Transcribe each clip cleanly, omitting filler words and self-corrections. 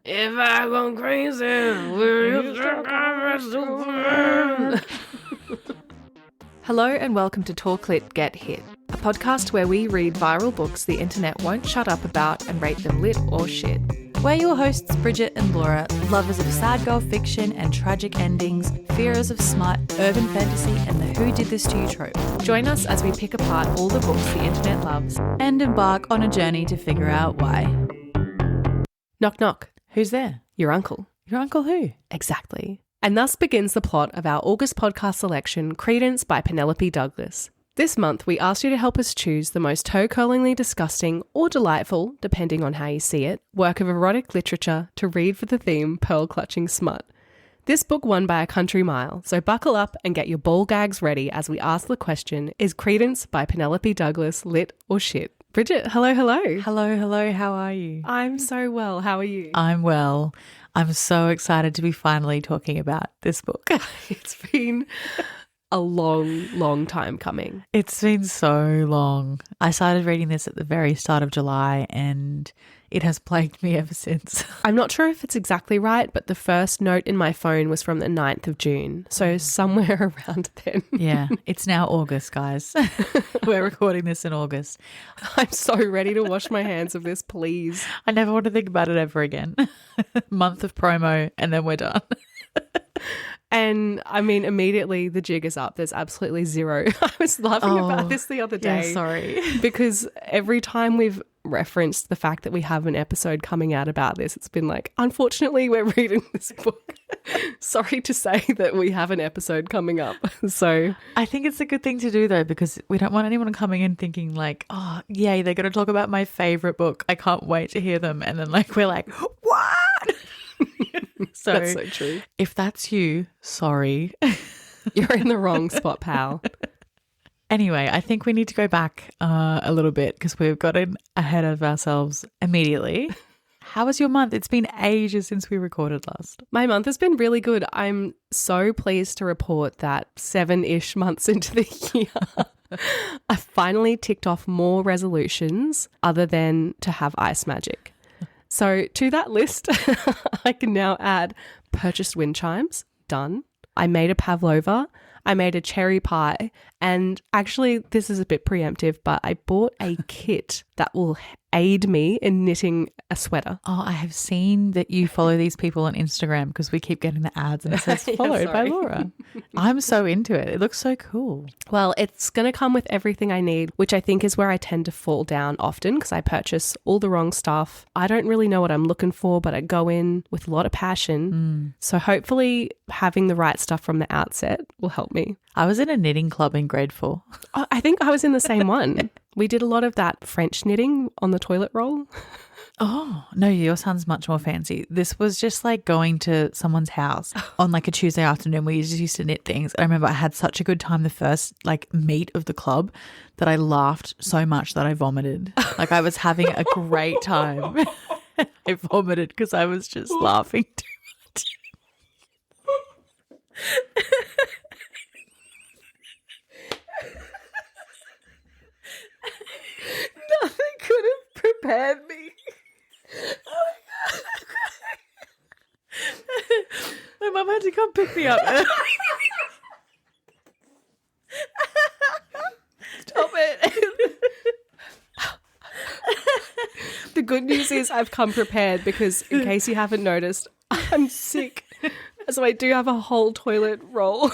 If I go crazy, will you think I'm a Superman? Hello and welcome to Talk Lit Get Hit, a podcast where we read viral books the internet won't shut up about and rate them lit or shit. We're your hosts, Bridget and Laura, lovers of sad girl fiction and tragic endings, fearers of smut, urban fantasy, and the who did this to you trope. Join us as we pick apart all the books the internet loves And embark on a journey to figure out why. Knock knock. Who's there? Your uncle. Your uncle who? Exactly. And thus begins the plot of our August podcast selection, Credence by Penelope Douglas. This month, we asked you to help us choose the most toe-curlingly disgusting or delightful, depending on how you see it, work of erotic literature to read for the theme pearl-clutching smut. This book won by a country mile, so buckle up and get your ball gags ready as we ask the question, is Credence by Penelope Douglas lit or shit? Bridget, hello. Hello, how are you? I'm so well. How are you? I'm well. I'm so excited to be finally talking about this book. It's been a long time coming. It's been so long. I started reading this at the very start of July and it has plagued me ever since. I'm not sure if it's exactly right, but the first note in my phone was from the 9th of June. So somewhere around then. Yeah, it's now August, guys. We're recording this in August. I'm so ready to wash my hands of this, please. I never want to think about it ever again. Month of promo and then we're done. And I mean, immediately the jig is up. There's absolutely zero. I was laughing about this the other day. Yeah, sorry. Because every time we've referenced the fact that we have an episode coming out about this, it's been like, unfortunately, we're reading this book. Sorry to say that we have an episode coming up. So I think it's a good thing to do though, because we don't want anyone coming in thinking like, oh, yay, they're going to talk about my favorite book. I can't wait to hear them. And then like, we're like, what? So that's so true. If that's you, sorry. You're in the wrong spot, pal. Anyway, I think we need to go back a little bit because we've gotten ahead of ourselves immediately. How was your month? It's been ages since we recorded last. My month has been really good. I'm so pleased to report that 7-ish months into the year, I finally ticked off more resolutions other than to have ice magic. So to that list, I can now add purchased wind chimes, done. I made a pavlova, I made a cherry pie, and actually this is a bit preemptive, but I bought a kit that will aid me in knitting a sweater. Oh, I have seen that you follow these people on Instagram because we keep getting the ads and it says followed by Laura. I'm so into it. It looks so cool. Well, it's going to come with everything I need, which I think is where I tend to fall down often because I purchase all the wrong stuff. I don't really know what I'm looking for, but I go in with a lot of passion. So hopefully having the right stuff from the outset will help me. I was in a knitting club in grade 4. Oh, I think I was in the same one. We did a lot of that French knitting on the toilet roll. Oh, no, your sounds much more fancy. This was just like going to someone's house on like a Tuesday afternoon. We just used to knit things. I remember I had such a good time the first like meet of the club that I laughed so much that I vomited. Like I was having a great time. I vomited because I was just laughing too much. Nothing could have prepared me. Oh my God. My mum had to come pick me up. Stop it. The good news is I've come prepared because in case you haven't noticed, I'm sick. So I do have a whole toilet roll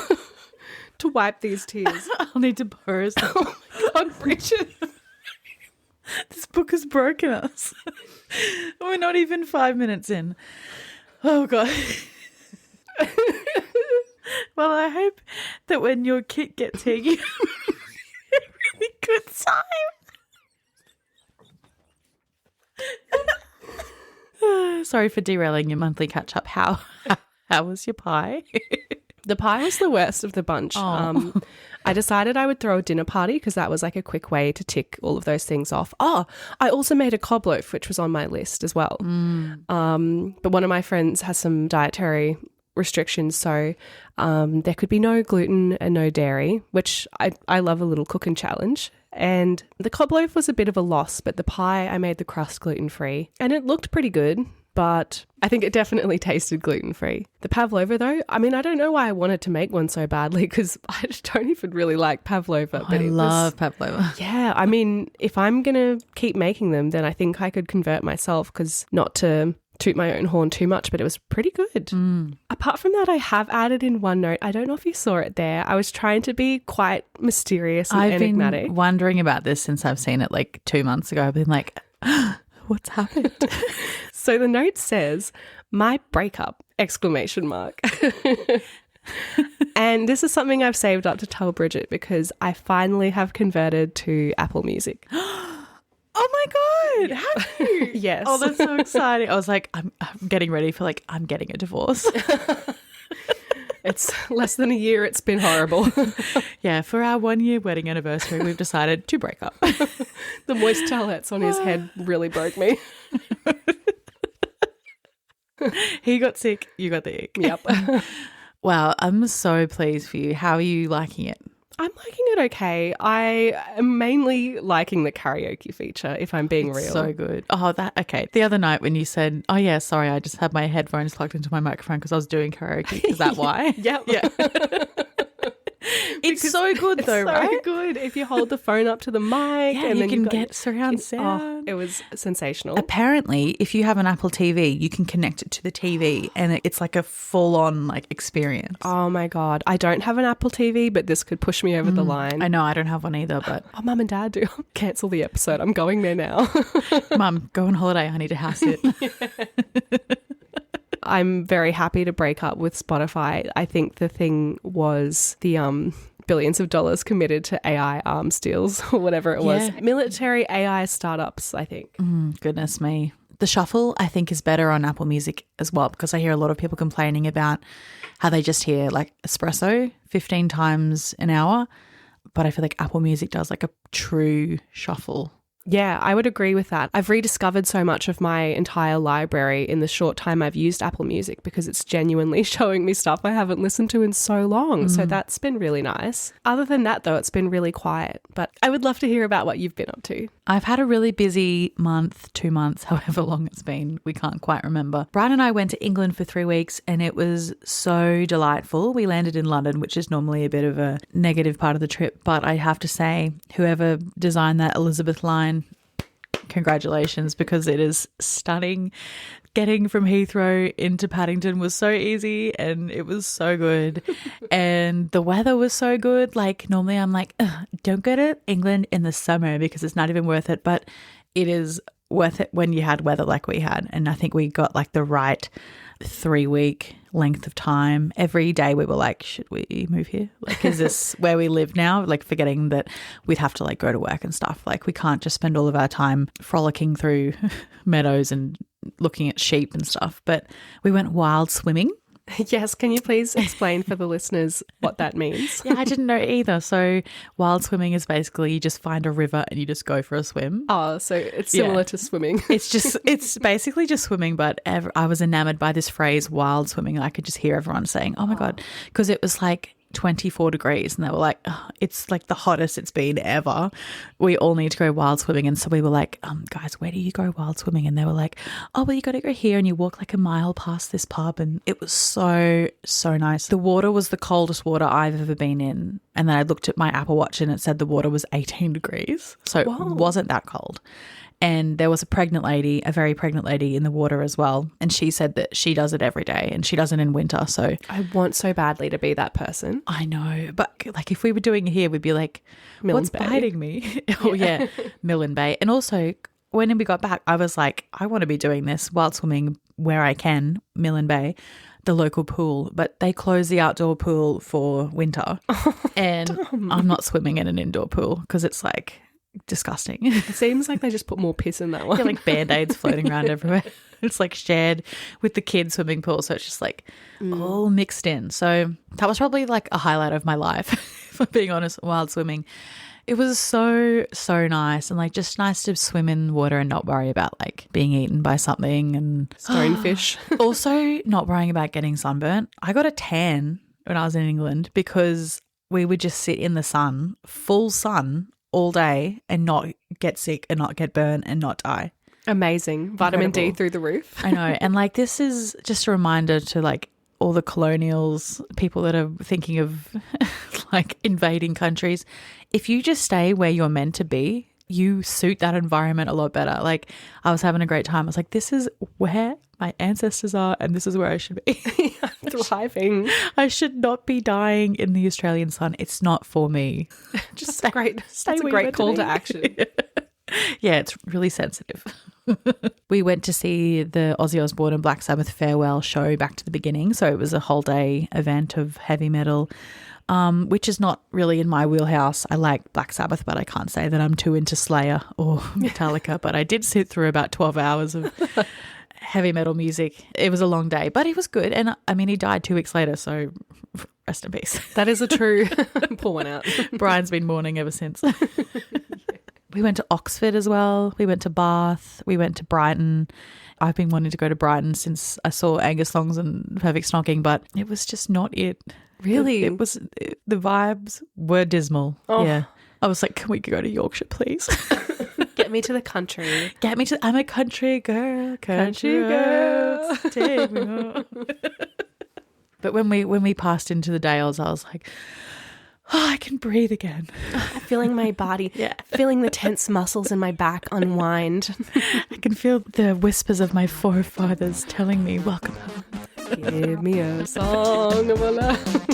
to wipe these tears. I'll need to borrow some. Oh my God, Bridget. This book has broken us. We're not even 5 minutes in. Oh, God. Well, I hope that when your kit gets here, you have a really good time. Sorry for derailing your monthly catch-up. How was your pie? The pie was the worst of the bunch. Oh. I decided I would throw a dinner party because that was like a quick way to tick all of those things off. Oh, I also made a cob loaf, which was on my list as well. But one of my friends has some dietary restrictions, so there could be no gluten and no dairy, which I love a little cooking challenge. And the cob loaf was a bit of a loss, but the pie, I made the crust gluten-free and it looked pretty good. but I think it definitely tasted gluten-free. The pavlova though, I mean, I don't know why I wanted to make one so badly because I don't even really like pavlova. I love pavlova. Yeah, I mean, if I'm going to keep making them, then I think I could convert myself because not to toot my own horn too much, but it was pretty good. Apart from that, I have added in one note. I don't know if you saw it there. I was trying to be quite mysterious and enigmatic. I've been wondering about this since I've seen it like 2 months ago. I've been like, what's happened? So the note says, "My breakup!" exclamation mark. And this is something I've saved up to tell Bridget because I finally have converted to Apple Music. Oh my God, have you? Yes. Oh, that's so exciting. I was like, I'm getting ready for like, I'm getting a divorce. It's less than a year. It's been horrible. Yeah, for our 1 year wedding anniversary, we've decided to break up. The moist towelettes on his head really broke me. He got sick, you got the ick. Yep. Wow, I'm so pleased for you. How are you liking it? I'm liking it okay. I am mainly liking the karaoke feature, if I'm being real. So good. Oh, okay. The other night when you said, oh yeah, sorry, I just had my headphones plugged into my microphone because I was doing karaoke. Is that why? Yep. Yeah. It's so good though, It's right? so good. If you hold the phone up to the mic Yeah, and you then can you've got- get surround sound. Oh, it was sensational. Apparently, if you have an Apple TV, you can connect it to the TV and it's like a full-on like experience. Oh my God. I don't have an Apple TV, but this could push me over the line. I know, I don't have one either, but Oh, Mum and Dad do. Cancel the episode. I'm going there now. Mum, go on holiday. I need to house it. I'm very happy to break up with Spotify. I think the thing was the billions of dollars committed to AI arms deals or whatever it was. Yeah. Military AI startups, I think. Goodness me. The shuffle, I think, is better on Apple Music as well because I hear a lot of people complaining about how they just hear like espresso 15 times an hour. But I feel like Apple Music does like a true shuffle. Yeah, I would agree with that. I've rediscovered so much of my entire library in the short time I've used Apple Music because it's genuinely showing me stuff I haven't listened to in so long. So that's been really nice. Other than that, though, it's been really quiet. But I would love to hear about what you've been up to. I've had a really busy month, 2 months, however long it's been. We can't quite remember. Brian and I went to England for 3 weeks and it was so delightful. We landed in London, which is normally a bit of a negative part of the trip. But I have to say, whoever designed that Elizabeth line, congratulations, because it is stunning. Getting from Heathrow into Paddington was so easy and it was so good. And the weather was so good. Like normally I'm like, don't go to England in the summer because it's not even worth it. But it is worth it when you had weather like we had. And I think we got like the right 3 week length of time. Every day we were like, should we move here? Like, is this where we live now? Like forgetting that we'd have to like go to work and stuff. Like we can't just spend all of our time frolicking through meadows and looking at sheep and stuff. But we went wild swimming. Yes, can you please explain for the listeners what that means? Yeah, I didn't know either. So wild swimming is basically you just find a river and you just go for a swim. Oh, so it's similar to swimming. It's basically just swimming, but I was enamored by this phrase, wild swimming. I could just hear everyone saying, oh my God, because it was like 24 degrees and they were like, oh, it's like the hottest it's been ever. We all need to go wild swimming. And so we were like, guys, where do you go wild swimming? And they were like, oh, well, you got to go here and you walk like a mile past this pub. And it was so, so nice. The water was the coldest water I've ever been in. And then I looked at my Apple Watch and it said the water was 18 degrees. So it wasn't that cold. And there was a very pregnant lady in the water as well. And she said that she does it every day and she does it in winter. So I want so badly to be that person. I know. But like if we were doing it here, we'd be like, Mill what's and Bay. biting me? Oh, yeah. Mill and Bay. And also when we got back, I was like, I want to be doing this wild swimming where I can, Mill and Bay, the local pool. But they close the outdoor pool for winter. And I'm not swimming in an indoor pool because it's like disgusting. It seems like they just put more piss in that one. Yeah, like Band-Aids floating around everywhere. It's like shared with the kids' swimming pool. So it's just like all mixed in. So that was probably like a highlight of my life, if I'm being honest, wild swimming. It was so, so nice and like just nice to swim in water and not worry about like being eaten by something and Stonefish. also not worrying about getting sunburnt. I got a tan when I was in England because we would just sit in the sun, full sun, all day and not get sick and not get burned and not die. Amazing. Vitamin D Incredible. through the roof. I know. And like, this is just a reminder to like all the colonials, people that are thinking of like invading countries. If you just stay where you're meant to be, you suit that environment a lot better. Like, I was having a great time. I was like, this is where my ancestors are and this is where I should be. Thriving. I should not be dying in the Australian sun. It's not for me. Just great. Stay That's a where great you're call meant to be. action. Yeah, it's really sensitive. We went to see the Ozzy Osbourne and Black Sabbath farewell show back to the beginning. So it was a whole day event of heavy metal, which is not really in my wheelhouse. I like Black Sabbath, but I can't say that I'm too into Slayer or Metallica. But I did sit through about 12 hours of heavy metal music. It was a long day, but it was good. And I mean, he died 2 weeks later, so rest in peace. That is a true pull one out. Brian's been mourning ever since. We went to Oxford as well. We went to Bath. We went to Brighton. I've been wanting to go to Brighton since I saw Angus Thongs and Perfect Snocking, but it was just not it. Really? The vibes were dismal. Oh. Yeah. I was like, can we go to Yorkshire, please? Get me to the country. Get me to, I'm a country girl. Country girl. Take me home. But when we passed into the Dales, I was like, oh, I can breathe again. Feeling my body. Yeah. Feeling the tense muscles in my back unwind. I can feel the whispers of my forefathers telling me, welcome home. Give me a song of a love.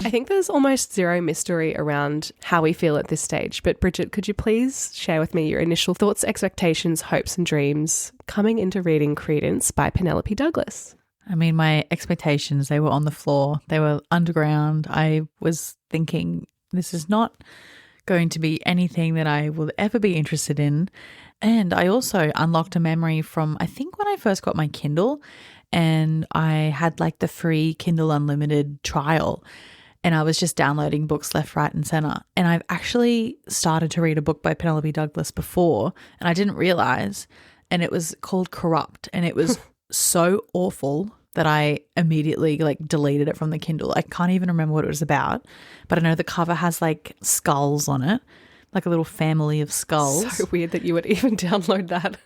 I think there's almost zero mystery around how we feel at this stage. But Bridget, could you please share with me your initial thoughts, expectations, hopes and dreams coming into reading Credence by Penelope Douglas? I mean, my expectations, they were on the floor. They were underground. I was thinking this is not going to be anything that I will ever be interested in. And I also unlocked a memory from, I think, when I first got my Kindle and I had like the free Kindle Unlimited trial and I was just downloading books left, right and center. And I've actually started to read a book by Penelope Douglas before and I didn't realize, and it was called Corrupt, and it was so awful that I immediately like deleted it from the Kindle. I can't even remember what it was about, but I know the cover has like skulls on it, like a little family of skulls. So weird that you would even download that.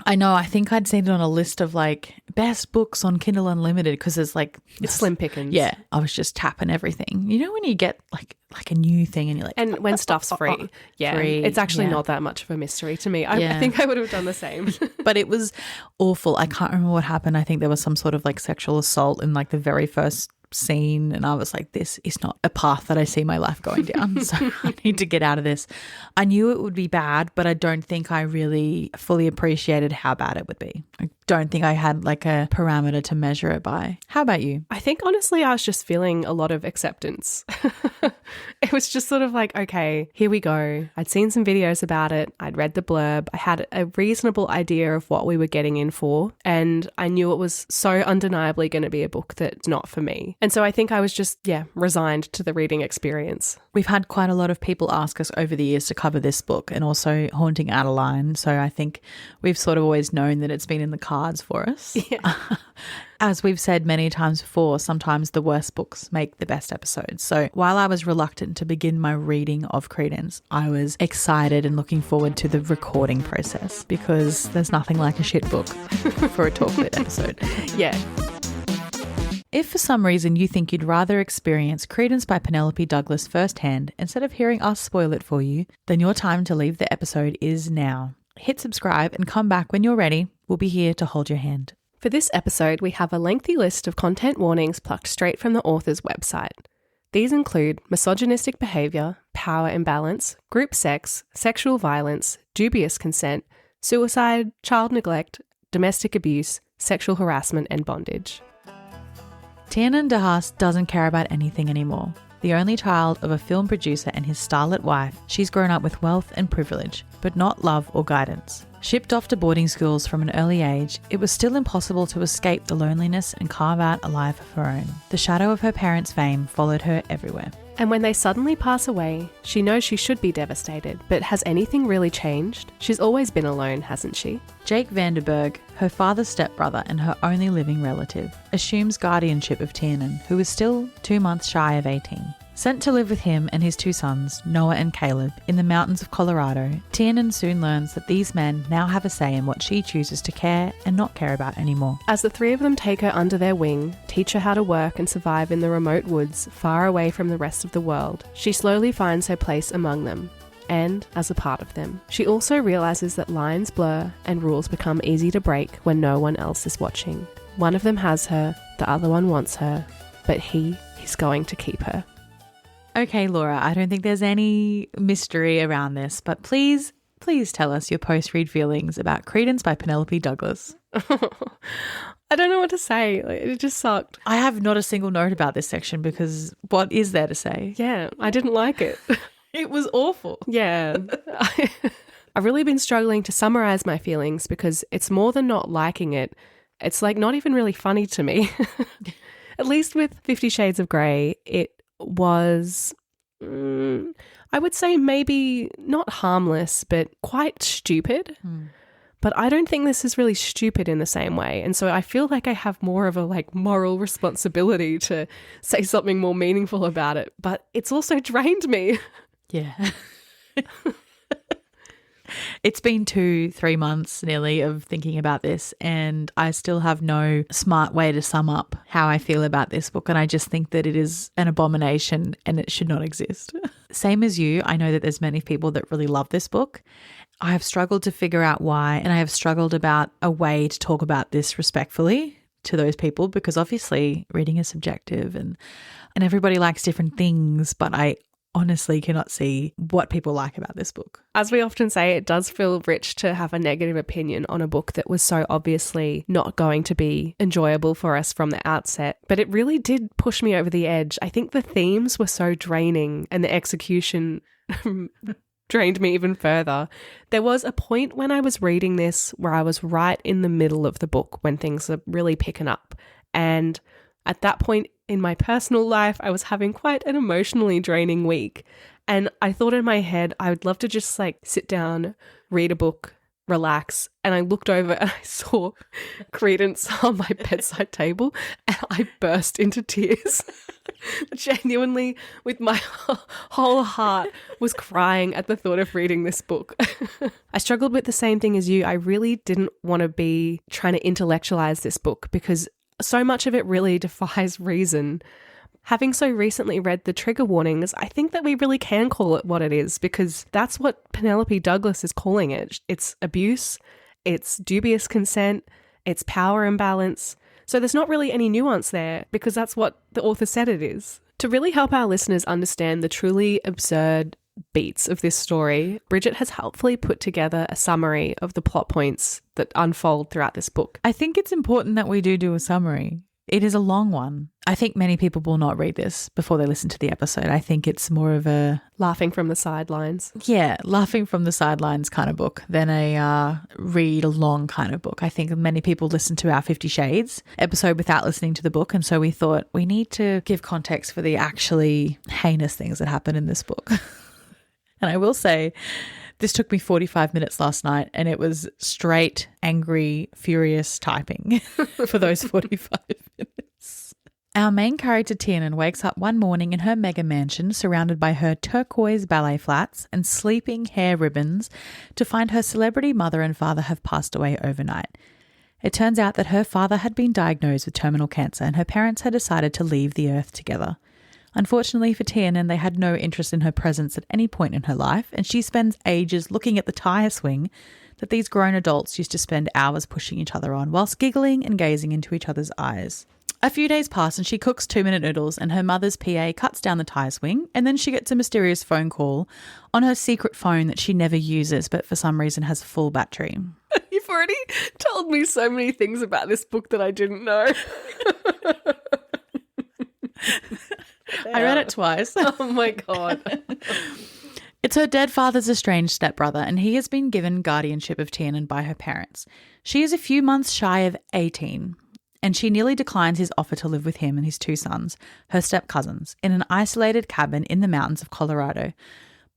I know. I think I'd seen it on a list of like best books on Kindle Unlimited because it's like It's slim pickings. Yeah, I was just tapping everything. You know when you get like a new thing and you're like, And when stuff's free. Yeah. Free, It's actually yeah. not that much of a mystery to me. I Yeah. think I would have done the same. but it was awful. I can't remember what happened. I think there was some sort of like sexual assault in like the very first scene and I was like, this is not a path that I see my life going down. So I need to get out of this. I knew it would be bad, but I don't think I really fully appreciated how bad it would be. I don't think I had like a parameter to measure it by. How about you? I think honestly I was just feeling a lot of acceptance. It was just sort of like, okay, here we go. I'd seen some videos about it. I'd read the blurb. I had a reasonable idea of what we were getting in for. And I knew it was so undeniably going to be a book that's not for me. And so I think I was just, resigned to the reading experience. We've had quite a lot of people ask us over the years to cover this book and also Haunting Adeline. So I think we've sort of always known that it's been in the cards for us. Yeah. As we've said many times before, sometimes the worst books make the best episodes. So while I was reluctant to begin my reading of Credence, I was excited and looking forward to the recording process because there's nothing like a shit book for a Talk Lit episode. Yeah. If for some reason you think you'd rather experience Credence by Penelope Douglas firsthand instead of hearing us spoil it for you, then your time to leave the episode is now. Hit subscribe and come back when you're ready. We'll be here to hold your hand. For this episode, we have a lengthy list of content warnings plucked straight from the author's website. These include misogynistic behaviour, power imbalance, group sex, sexual violence, dubious consent, suicide, child neglect, domestic abuse, sexual harassment and bondage. Tiernan DeHaas doesn't care about anything anymore. The only child of a film producer and his starlet wife, she's grown up with wealth and privilege, but not love or guidance. Shipped off to boarding schools from an early age, it was still impossible to escape the loneliness and carve out a life of her own. The shadow of her parents' fame followed her everywhere. And when they suddenly pass away, she knows she should be devastated, but has anything really changed? She's always been alone, hasn't she? Jake Vanderberg, her father's stepbrother and her only living relative, assumes guardianship of Tiernan, who is still 2 months shy of 18. Sent to live with him and his two sons, Noah and Caleb, in the mountains of Colorado, Tiernan soon learns that these men now have a say in what she chooses to care and not care about anymore. As the three of them take her under their wing, teach her how to work and survive in the remote woods far away from the rest of the world, she slowly finds her place among them and as a part of them. She also realizes that lines blur and rules become easy to break when no one else is watching. One of them has her, the other one wants her, but he is going to keep her. Okay, Laura, I don't think there's any mystery around this, but please tell us your post-read feelings about Credence by Penelope Douglas. I don't know what to say. It just sucked. I have not a single note about this section because what is there to say? Yeah, I didn't like it. It was awful. Yeah. I've really been struggling to summarize my feelings because it's more than not liking it. It's like not even really funny to me. At least with 50 Shades of Grey, it was, I would say maybe not harmless, but quite stupid. But I don't think this is really stupid in the same way. And so I feel like I have more of a moral responsibility to say something more meaningful about it. But it's also drained me. Yeah. It's been 2-3 months nearly of thinking about this, and I still have no smart way to sum up how I feel about this book. And I just think that it is an abomination and it should not exist. Same as you, I know that there's many people that really love this book. I have struggled to figure out why, and I have struggled about a way to talk about this respectfully to those people, because obviously reading is subjective and everybody likes different things, but I honestly cannot see what people like about this book. As we often say, it does feel rich to have a negative opinion on a book that was so obviously not going to be enjoyable for us from the outset. But it really did push me over the edge. I think the themes were so draining and the execution drained me even further. There was a point when I was reading this where I was right in the middle of the book when things are really picking up. And at that point in my personal life, I was having quite an emotionally draining week. And I thought in my head, I would love to just sit down, read a book, relax. And I looked over and I saw Credence on my bedside table and I burst into tears. Genuinely, with my whole heart, was crying at the thought of reading this book. I struggled with the same thing as you. I really didn't want to be trying to intellectualize this book because so much of it really defies reason. Having so recently read the trigger warnings, I think that we really can call it what it is because that's what Penelope Douglas is calling it. It's abuse, it's dubious consent, it's power imbalance. So there's not really any nuance there because that's what the author said it is. To really help our listeners understand the truly absurd beats of this story, Bridget has helpfully put together a summary of the plot points that unfold throughout this book. I think it's important that we do a summary. It is a long one. I think many people will not read this before they listen to the episode. I think it's more of a laughing from the sidelines. Yeah, laughing from the sidelines kind of book than a read along kind of book. I think many people listen to our 50 Shades episode without listening to the book, and so we thought we need to give context for the actually heinous things that happen in this book. And I will say, this took me 45 minutes last night and it was straight, angry, furious typing for those 45 minutes. Our main character, Tiernan, wakes up one morning in her mega mansion surrounded by her turquoise ballet flats and sleeping hair ribbons to find her celebrity mother and father have passed away overnight. It turns out that her father had been diagnosed with terminal cancer and her parents had decided to leave the earth together. Unfortunately for Tiernan, they had no interest in her presence at any point in her life, and she spends ages looking at the tire swing that these grown adults used to spend hours pushing each other on, whilst giggling and gazing into each other's eyes. A few days pass and she cooks 2-minute noodles and her mother's PA cuts down the tire swing, and then she gets a mysterious phone call on her secret phone that she never uses but for some reason has full battery. You've already told me so many things about this book that I didn't know. I read it twice. Oh my God. It's her dead father's estranged stepbrother, and he has been given guardianship of Tiernan by her parents. She is a few months shy of 18, and she nearly declines his offer to live with him and his two sons, her step-cousins, in an isolated cabin in the mountains of Colorado.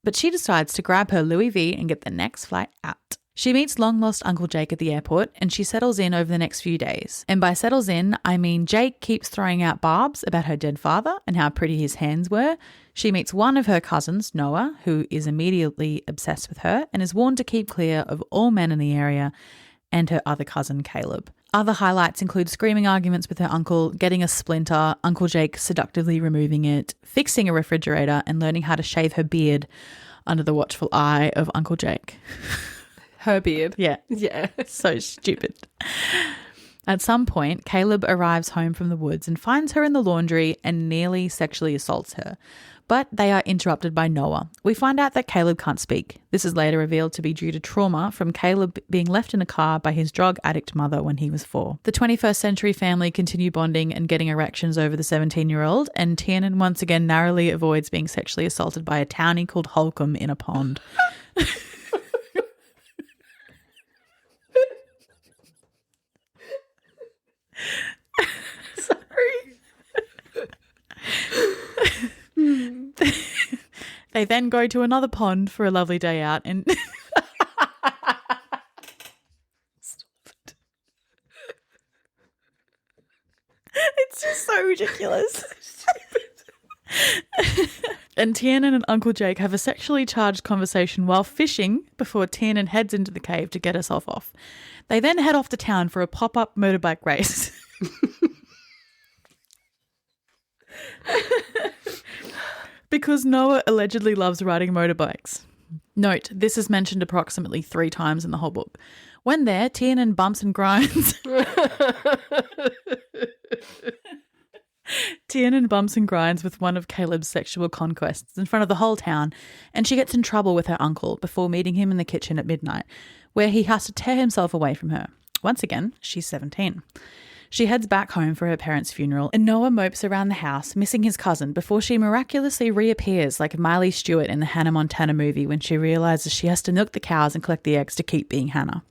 But she decides to grab her Louis V and get the next flight out. She meets long-lost Uncle Jake at the airport and she settles in over the next few days. And by settles in, I mean Jake keeps throwing out barbs about her dead father and how pretty his hands were. She meets one of her cousins, Noah, who is immediately obsessed with her and is warned to keep clear of all men in the area, and her other cousin, Caleb. Other highlights include screaming arguments with her uncle, getting a splinter, Uncle Jake seductively removing it, fixing a refrigerator, and learning how to shave her beard under the watchful eye of Uncle Jake. Her beard. Yeah. Yeah. So stupid. At some point, Caleb arrives home from the woods and finds her in the laundry and nearly sexually assaults her. But they are interrupted by Noah. We find out that Caleb can't speak. This is later revealed to be due to trauma from Caleb being left in a car by his drug addict mother when he was 4. The 21st century family continue bonding and getting erections over the 17-year-old, and Tiernan once again narrowly avoids being sexually assaulted by a townie called Holcomb in a pond. They then go to another pond for a lovely day out and it's just so ridiculous. And Tiernan and Uncle Jake have a sexually charged conversation while fishing before Tiernan heads into the cave to get herself off. They then head off to town for a pop-up motorbike race. Because Noah allegedly loves riding motorbikes. Note, this is mentioned approximately 3 times in the whole book. When there, Tiernan bumps and grinds. Tiernan bumps and grinds with one of Caleb's sexual conquests in front of the whole town, and she gets in trouble with her uncle before meeting him in the kitchen at midnight, where he has to tear himself away from her. Once again, she's 17. She heads back home for her parents' funeral, and Noah mopes around the house, missing his cousin, before she miraculously reappears like Miley Stewart in the Hannah Montana movie when she realizes she has to milk the cows and collect the eggs to keep being Hannah.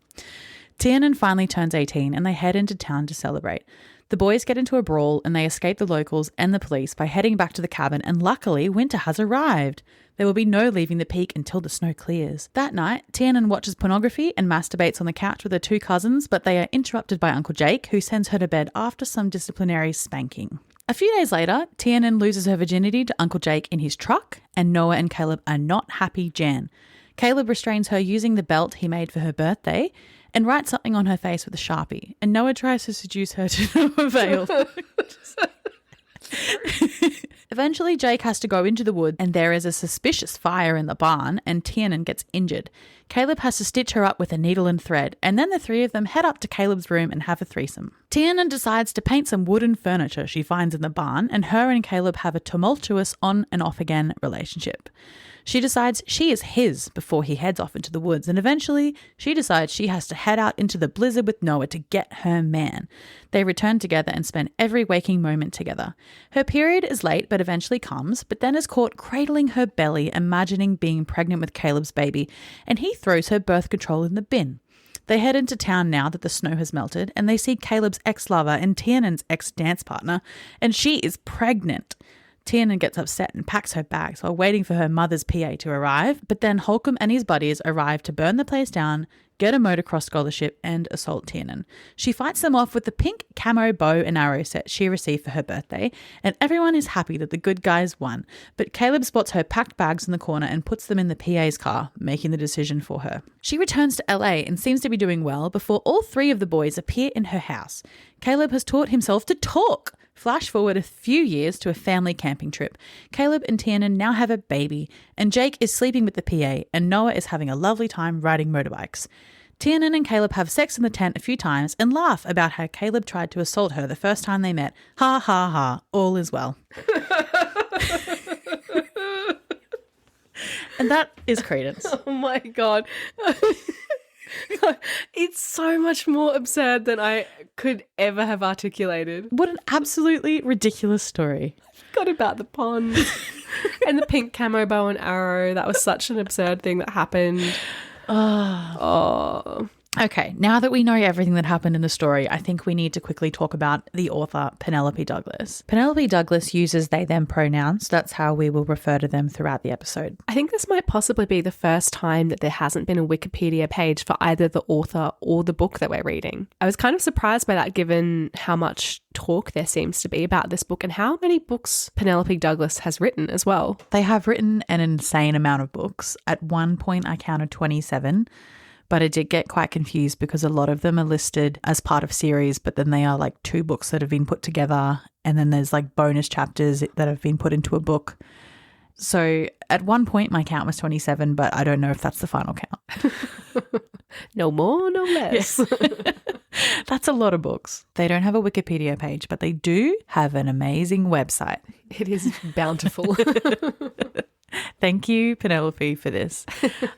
Tiernan finally turns 18 and they head into town to celebrate. The boys get into a brawl and they escape the locals and the police by heading back to the cabin, and luckily winter has arrived. There will be no leaving the peak until the snow clears. That night, Tiernan watches pornography and masturbates on the couch with her 2 cousins, but they are interrupted by Uncle Jake, who sends her to bed after some disciplinary spanking. A few days later, Tiernan loses her virginity to Uncle Jake in his truck, and Noah and Caleb are not happy Jan. Caleb restrains her using the belt he made for her birthday and writes something on her face with a Sharpie, and Noah tries to seduce her to no avail. Eventually, Jake has to go into the woods and there is a suspicious fire in the barn and Tiernan gets injured. Caleb has to stitch her up with a needle and thread, and then the 3 of them head up to Caleb's room and have a threesome. Tiernan decides to paint some wooden furniture she finds in the barn, and her and Caleb have a tumultuous on and off again relationship. She decides she is his before he heads off into the woods, and eventually she decides she has to head out into the blizzard with Noah to get her man. They return together and spend every waking moment together. Her period is late but eventually comes, but then is caught cradling her belly, imagining being pregnant with Caleb's baby, and he throws her birth control in the bin. They head into town now that the snow has melted, and they see Caleb's ex-lover and Tiernan's ex-dance partner, and she is pregnant. Tiernan gets upset and packs her bags while waiting for her mother's PA to arrive, but then Holcomb and his buddies arrive to burn the place down, get a motocross scholarship, and assault Tiernan. She fights them off with the pink camo bow and arrow set she received for her birthday, and everyone is happy that the good guys won, but Caleb spots her packed bags in the corner and puts them in the PA's car, making the decision for her. She returns to LA and seems to be doing well before all 3 of the boys appear in her house. Caleb has taught himself to talk. Flash forward a few years to a family camping trip. Caleb and Tiernan now have a baby, and Jake is sleeping with the PA, and Noah is having a lovely time riding motorbikes. Tiernan and Caleb have sex in the tent a few times and laugh about how Caleb tried to assault her the first time they met. Ha ha ha, all is well. And that is Credence. Oh my God. It's so much more absurd than I could ever have articulated. What an absolutely ridiculous story. Forgot about the pond and the pink camo bow and arrow. That was such an absurd thing that happened. Oh. Okay, now that we know everything that happened in the story, I think we need to quickly talk about the author, Penelope Douglas. Penelope Douglas uses they, them pronouns. That's how we will refer to them throughout the episode. I think this might possibly be the first time that there hasn't been a Wikipedia page for either the author or the book that we're reading. I was kind of surprised by that given how much talk there seems to be about this book and how many books Penelope Douglas has written as well. They have written an insane amount of books. At one point, I counted 27. But I did get quite confused because a lot of them are listed as part of series, but then they are like 2 books that have been put together. And then there's like bonus chapters that have been put into a book. So at one point, my count was 27, but I don't know if that's the final count. No more, no less. Yes. That's a lot of books. They don't have a Wikipedia page, but they do have an amazing website. It is bountiful. Thank you, Penelope, for this.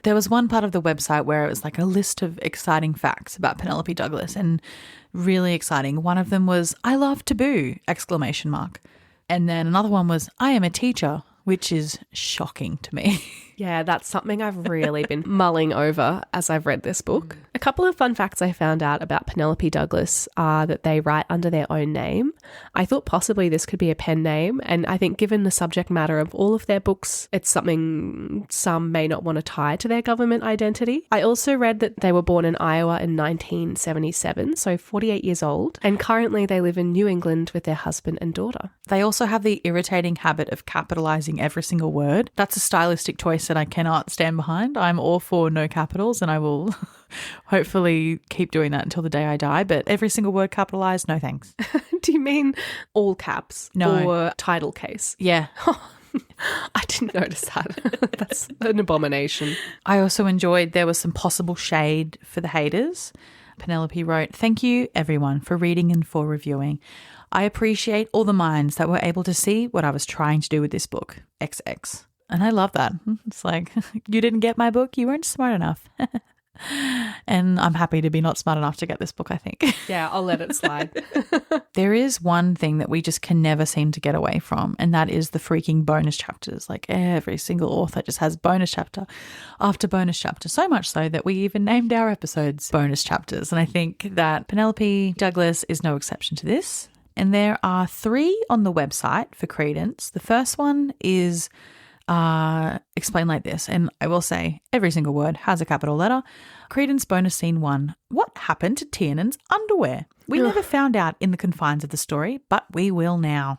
There was one part of the website where it was like a list of exciting facts about Penelope Douglas, and really exciting. One of them was, I love taboo, ! And then another one was, I am a teacher, which is shocking to me. Yeah, that's something I've really been mulling over as I've read this book. A couple of fun facts I found out about Penelope Douglas are that they write under their own name. I thought possibly this could be a pen name, and I think given the subject matter of all of their books, it's something some may not want to tie to their government identity. I also read that they were born in Iowa in 1977, so 48 years old, and currently they live in New England with their husband and daughter. They also have the irritating habit of capitalizing every single word. That's a stylistic choice that I cannot stand behind. I'm all for no capitals, and I will hopefully keep doing that until the day I die, but every single word capitalized, no thanks. Do you mean all caps? No. Or title case? Yeah. I didn't notice that. That's an abomination. I also enjoyed there was some possible shade for the haters. Penelope wrote, thank you everyone for reading and for reviewing. I appreciate all the minds that were able to see what I was trying to do with this book. XX. And I love that. It's like, you didn't get my book, you weren't smart enough. And I'm happy to be not smart enough to get this book, I think. Yeah, I'll let it slide. There is one thing that we just can never seem to get away from, and that is the freaking bonus chapters. Like every single author just has bonus chapter after bonus chapter, so much so that we even named our episodes bonus chapters. And I think that Penelope Douglas is no exception to this. And there are 3 on the website for Credence. The first one is explained like this, and I will say every single word has a capital letter. Credence bonus scene 1. What happened to Tiernan's underwear? We never found out in the confines of the story, but we will now.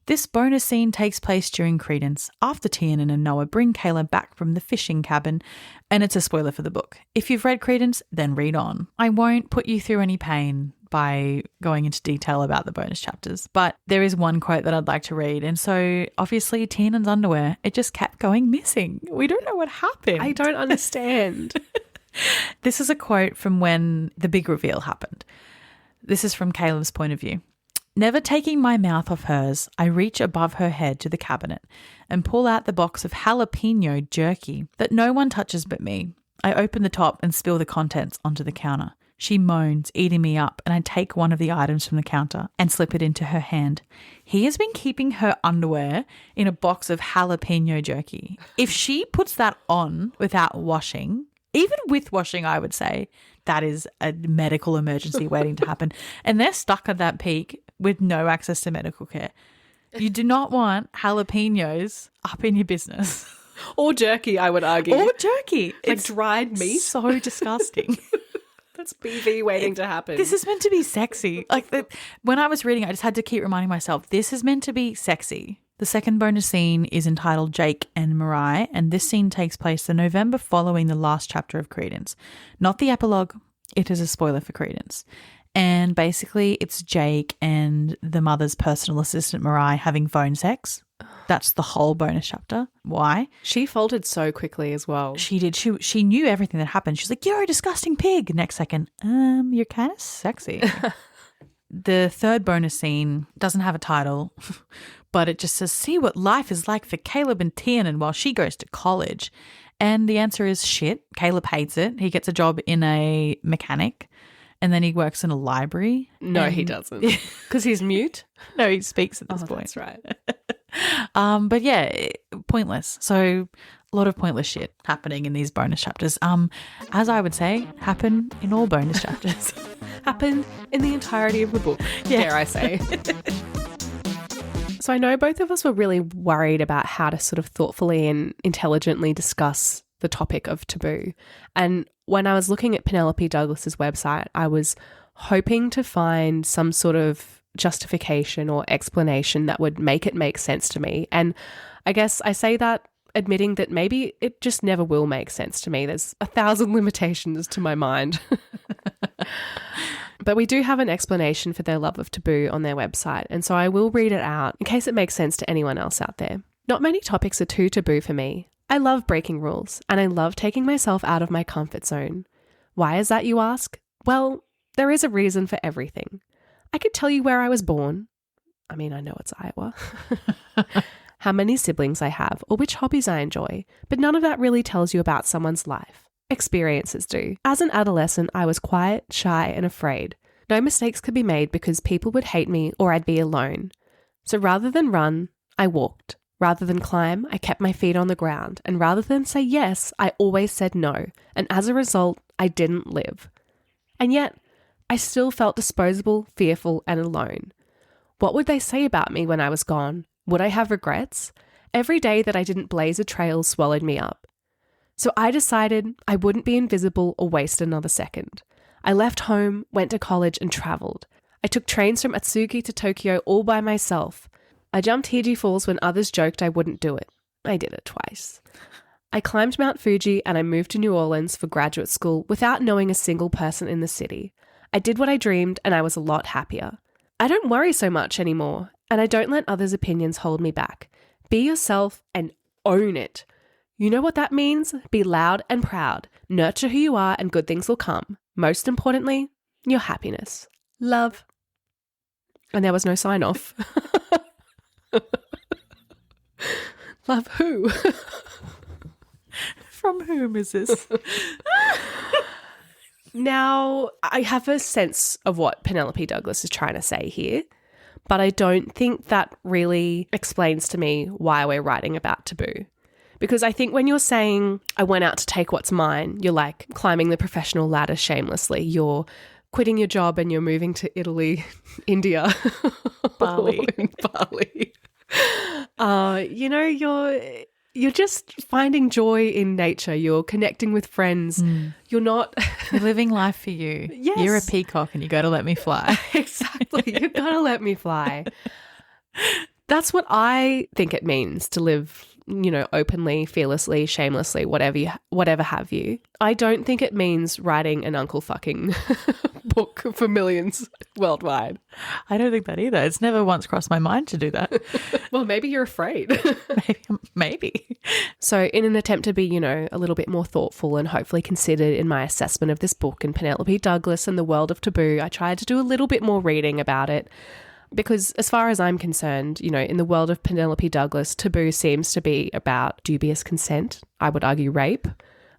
This bonus scene takes place during Credence, after Tiernan and Noah bring Kayla back from the fishing cabin, and it's a spoiler for the book. If you've read Credence, then read on. I won't put you through any pain by going into detail about the bonus chapters, but there is one quote that I'd like to read. And so obviously Tiernan's underwear, it just kept going missing. We don't know what happened. I don't understand. This is a quote from when the big reveal happened. This is from Caleb's point of view. Never taking my mouth off hers, I reach above her head to the cabinet and pull out the box of jalapeno jerky that no one touches but me. I open the top and spill the contents onto the counter. She moans, eating me up, and I take one of the items from the counter and slip it into her hand. He has been keeping her underwear in a box of jalapeno jerky. If she puts that on without washing, even with washing, I would say, that is a medical emergency waiting to happen. And they're stuck at that peak with no access to medical care. You do not want jalapenos up in your business. Or jerky, I would argue. Or jerky. Like It's dried meat. so disgusting. That's BV waiting to happen. This is meant to be sexy. When I was reading, I just had to keep reminding myself, this is meant to be sexy. The second bonus scene is entitled Jake and Mariah, and this scene takes place the November following the last chapter of Credence. Not the epilogue. It is a spoiler for Credence. And basically, it's Jake and the mother's personal assistant, Mariah, having phone sex. That's the whole bonus chapter. Why? She folded so quickly as well. She did. She knew everything that happened. She's like, you're a disgusting pig. Next second, you're kind of sexy. The third bonus scene doesn't have a title, but it just says, see what life is like for Caleb and Tiernan while she goes to college. And the answer is shit. Caleb hates it. He gets a job in a mechanic and then he works in a library. No, he doesn't. Because he's mute? No, he speaks at this point. That's right. But yeah, pointless. So A lot of pointless shit happening in these bonus chapters. As I would say, happen in all bonus chapters. Happen in the entirety of the book, dare I say. So I know both of us were really worried about how to sort of thoughtfully and intelligently discuss the topic of taboo. And when I was looking at Penelope Douglas's website, I was hoping to find some sort of justification or explanation that would make it make sense to me. And I guess I say that admitting that maybe it just never will make sense to me. There's 1,000 limitations to my mind. But we do have an explanation for their love of taboo on their website, and so I will read it out in case it makes sense to anyone else out there. Not many topics are too taboo for me. I love breaking rules, and I love taking myself out of my comfort zone. Why is that, you ask? Well, there is a reason for everything. I could tell you where I was born. I mean, I know it's Iowa. How many siblings I have, or which hobbies I enjoy, but none of that really tells you about someone's life. Experiences do. As an adolescent, I was quiet, shy, and afraid. No mistakes could be made because people would hate me or I'd be alone. So rather than run, I walked. Rather than climb, I kept my feet on the ground. And rather than say yes, I always said no. And as a result, I didn't live. And yet, I still felt disposable, fearful, and alone. What would they say about me when I was gone? Would I have regrets? Every day that I didn't blaze a trail swallowed me up. So I decided I wouldn't be invisible or waste another second. I left home, went to college, and travelled. I took trains from Atsugi to Tokyo all by myself. I jumped Hiji Falls when others joked I wouldn't do it. I did it twice. I climbed Mount Fuji and I moved to New Orleans for graduate school without knowing a single person in the city. I did what I dreamed and I was a lot happier. I don't worry so much anymore, and I don't let others' opinions hold me back. Be yourself and own it. You know what that means? Be loud and proud. Nurture who you are and good things will come. Most importantly, your happiness. Love. And there was no sign off. Love who? From whom is this? Now, I have a sense of what Penelope Douglas is trying to say here, but I don't think that really explains to me why we're writing about taboo. Because I think when you're saying, I went out to take what's mine, you're like climbing the professional ladder shamelessly. You're quitting your job and you're moving to Italy, India, Bali. Bali. You're just finding joy in nature. You're connecting with friends. You're not... You're living life for you. Yes. You're a peacock and you got to let me fly. Exactly. You've got to let me fly. That's what I think it means to live, openly, fearlessly, shamelessly, whatever have you. I don't think it means writing an uncle fucking book for millions worldwide. I don't think that either. It's never once crossed my mind to do that. Well, maybe you're afraid. Maybe. So in an attempt to be, a little bit more thoughtful and hopefully considered in my assessment of this book and Penelope Douglas and the world of taboo, I tried to do a little bit more reading about it. Because as far as I'm concerned, in the world of Penelope Douglas, taboo seems to be about dubious consent, I would argue rape,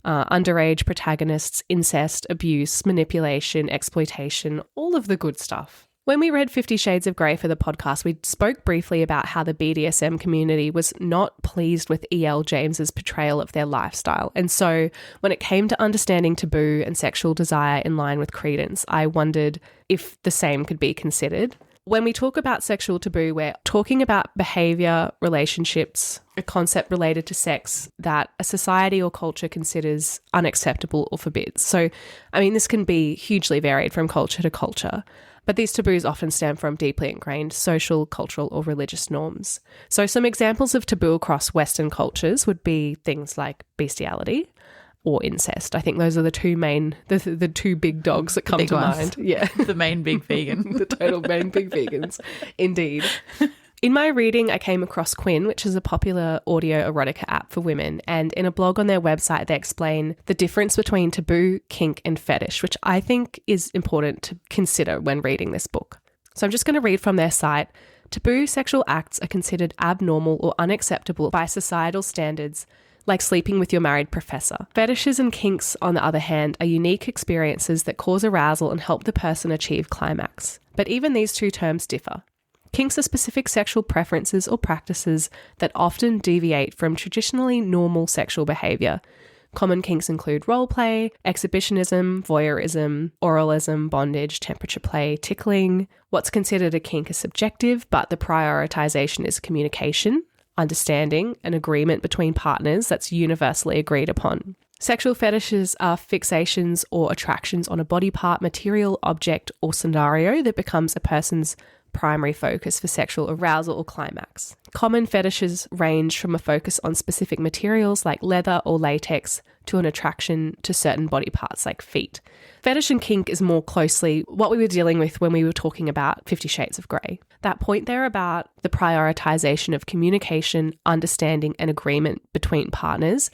underage protagonists, incest, abuse, manipulation, exploitation, all of the good stuff. When we read 50 Shades of Grey for the podcast, we spoke briefly about how the BDSM community was not pleased with E.L. James's portrayal of their lifestyle. And so when it came to understanding taboo and sexual desire in line with credence, I wondered if the same could be considered. When we talk about sexual taboo, we're talking about behaviour, relationships, a concept related to sex that a society or culture considers unacceptable or forbids. So, this can be hugely varied from culture to culture, but these taboos often stem from deeply ingrained social, cultural, or religious norms. So some examples of taboo across Western cultures would be things like bestiality or incest. I think those are the two main, the two big dogs that come to mind. Yeah. The main big vegan. The total main big vegans. Indeed. In my reading, I came across Quinn, which is a popular audio erotica app for women. And in a blog on their website, they explain the difference between taboo, kink, and fetish, which I think is important to consider when reading this book. So I'm just going to read from their site. Taboo sexual acts are considered abnormal or unacceptable by societal standards, like sleeping with your married professor. Fetishes and kinks, on the other hand, are unique experiences that cause arousal and help the person achieve climax. But even these two terms differ. Kinks are specific sexual preferences or practices that often deviate from traditionally normal sexual behaviour. Common kinks include role play, exhibitionism, voyeurism, oralism, bondage, temperature play, tickling. What's considered a kink is subjective, but the prioritisation is communication, understanding, and agreement between partners that's universally agreed upon. Sexual fetishes are fixations or attractions on a body part, material, object, or scenario that becomes a person's primary focus for sexual arousal or climax. Common fetishes range from a focus on specific materials like leather or latex to an attraction to certain body parts like feet. Fetish and kink is more closely what we were dealing with when we were talking about 50 Shades of Grey. That point there about the prioritization of communication, understanding, and agreement between partners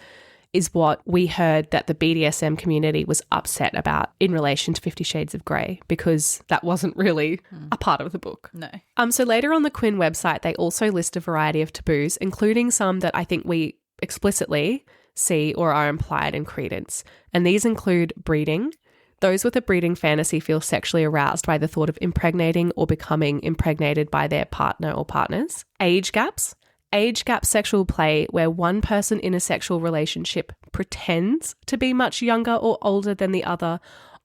is what we heard that the BDSM community was upset about in relation to 50 Shades of Grey, because that wasn't really a part of the book. No. So later on the Quinn website, they also list a variety of taboos, including some that I think we explicitly see or are implied in Credence. And these include breeding. Those with a breeding fantasy feel sexually aroused by the thought of impregnating or becoming impregnated by their partner or partners. Age gaps. Age gap sexual play where one person in a sexual relationship pretends to be much younger or older than the other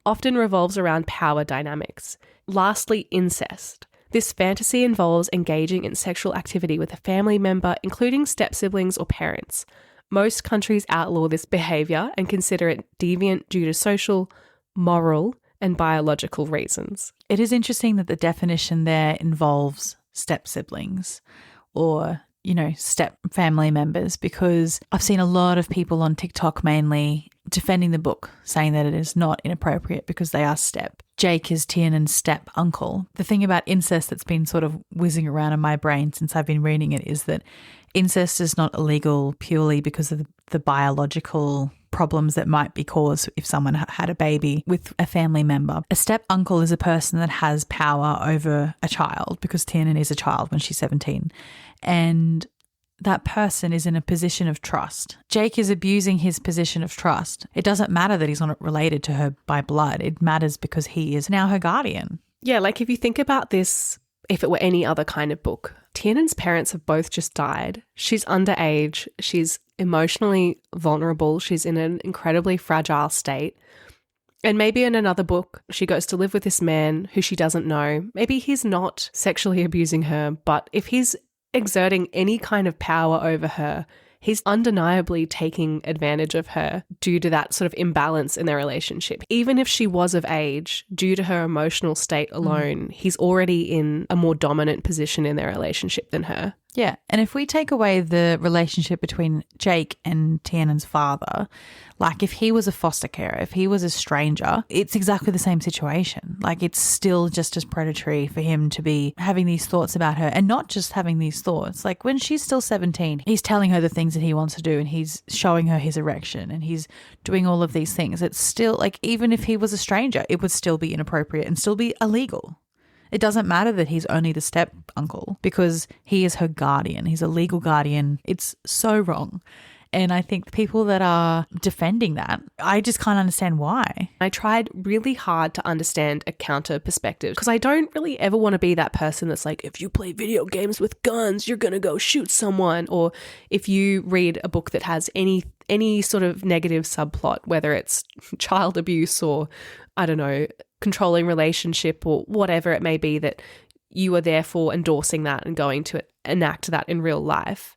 often revolves around power dynamics. Lastly, incest. This fantasy involves engaging in sexual activity with a family member, including step-siblings or parents. Most countries outlaw this behaviour and consider it deviant due to social, moral, and biological reasons. It is interesting that the definition there involves step-siblings or step family members, because I've seen a lot of people on TikTok mainly defending the book, saying that it is not inappropriate because they are step. Jake is Tiernan's step uncle. The thing about incest that's been sort of whizzing around in my brain since I've been reading it is that incest is not illegal purely because of the biological problems that might be caused if someone had a baby with a family member. A step uncle is a person that has power over a child, because Tiernan is a child when she's 17. And that person is in a position of trust. Jake is abusing his position of trust. It doesn't matter that he's not related to her by blood. It matters because he is now her guardian. Yeah, like if you think about this, if it were any other kind of book, Tiernan's parents have both just died. She's underage. She's emotionally vulnerable. She's in an incredibly fragile state. And maybe in another book, she goes to live with this man who she doesn't know. Maybe he's not sexually abusing her, but if he's exerting any kind of power over her, he's undeniably taking advantage of her due to that sort of imbalance in their relationship. Even if she was of age, due to her emotional state alone, he's already in a more dominant position in their relationship than her. Yeah, and if we take away the relationship between Jake and Tiernan's father, like if he was a foster carer, if he was a stranger, it's exactly the same situation. Like it's still just as predatory for him to be having these thoughts about her, and not just having these thoughts. Like when she's still 17, he's telling her the things that he wants to do, and he's showing her his erection, and he's doing all of these things. It's still like, even if he was a stranger, it would still be inappropriate and still be illegal. It doesn't matter that he's only the step uncle, because he is her guardian. He's a legal guardian. It's so wrong. And I think the people that are defending that, I just can't understand why. I tried really hard to understand a counter perspective, because I don't really ever want to be that person that's like, if you play video games with guns, you're going to go shoot someone. Or if you read a book that has any sort of negative subplot, whether it's child abuse or, I don't know, controlling relationship or whatever it may be, that you are therefore endorsing that and going to enact that in real life.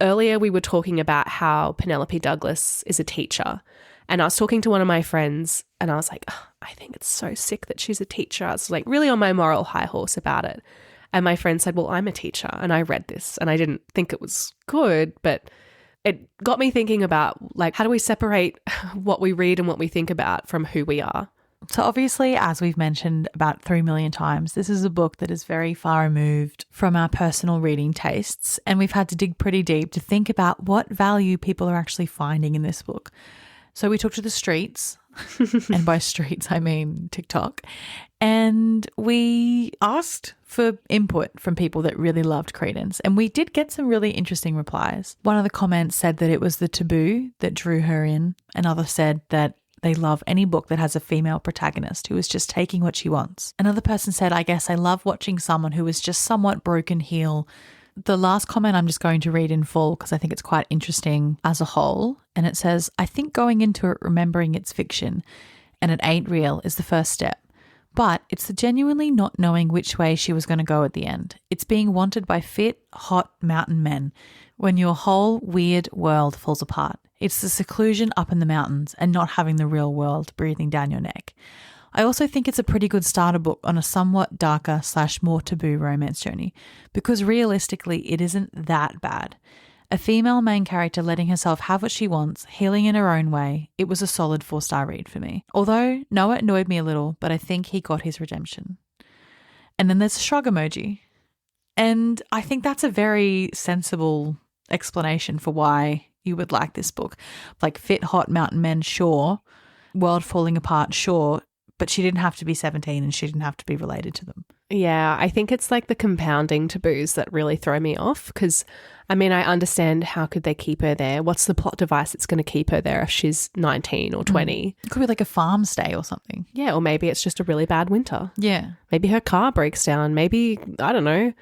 Earlier, we were talking about how Penelope Douglas is a teacher, and I was talking to one of my friends and I was like, oh, I think it's so sick that she's a teacher. I was like really on my moral high horse about it. And my friend said, well, I'm a teacher and I read this and I didn't think it was good, but it got me thinking about like, how do we separate what we read and what we think about from who we are? So obviously, as we've mentioned about 3 million times, this is a book that is very far removed from our personal reading tastes, and we've had to dig pretty deep to think about what value people are actually finding in this book. So we took to the streets, and by streets I mean TikTok, and we asked for input from people that really loved Credence, and we did get some really interesting replies. One of the comments said that it was the taboo that drew her in. Another said that they love any book that has a female protagonist who is just taking what she wants. Another person said, I guess I love watching someone who is just somewhat broken heel. The last comment I'm just going to read in full because I think it's quite interesting as a whole. And it says, I think going into it remembering it's fiction and it ain't real is the first step. But it's the genuinely not knowing which way she was going to go at the end. It's being wanted by fit, hot mountain men when your whole weird world falls apart. It's the seclusion up in the mountains and not having the real world breathing down your neck. I also think it's a pretty good starter book on a somewhat darker / more taboo romance journey because realistically it isn't that bad. A female main character letting herself have what she wants, healing in her own way. It was a solid 4-star read for me. Although Noah annoyed me a little, but I think he got his redemption. And then there's a shrug emoji. And I think that's a very sensible explanation for why you would like this book. Like fit, hot mountain men, sure. World falling apart, sure. But she didn't have to be 17 and she didn't have to be related to them. Yeah, I think it's like the compounding taboos that really throw me off because, I mean, I understand how could they keep her there? What's the plot device that's going to keep her there if she's 19 or 20? It could be like a farm stay or something. Yeah, or maybe it's just a really bad winter. Yeah. Maybe her car breaks down. Maybe, I don't know.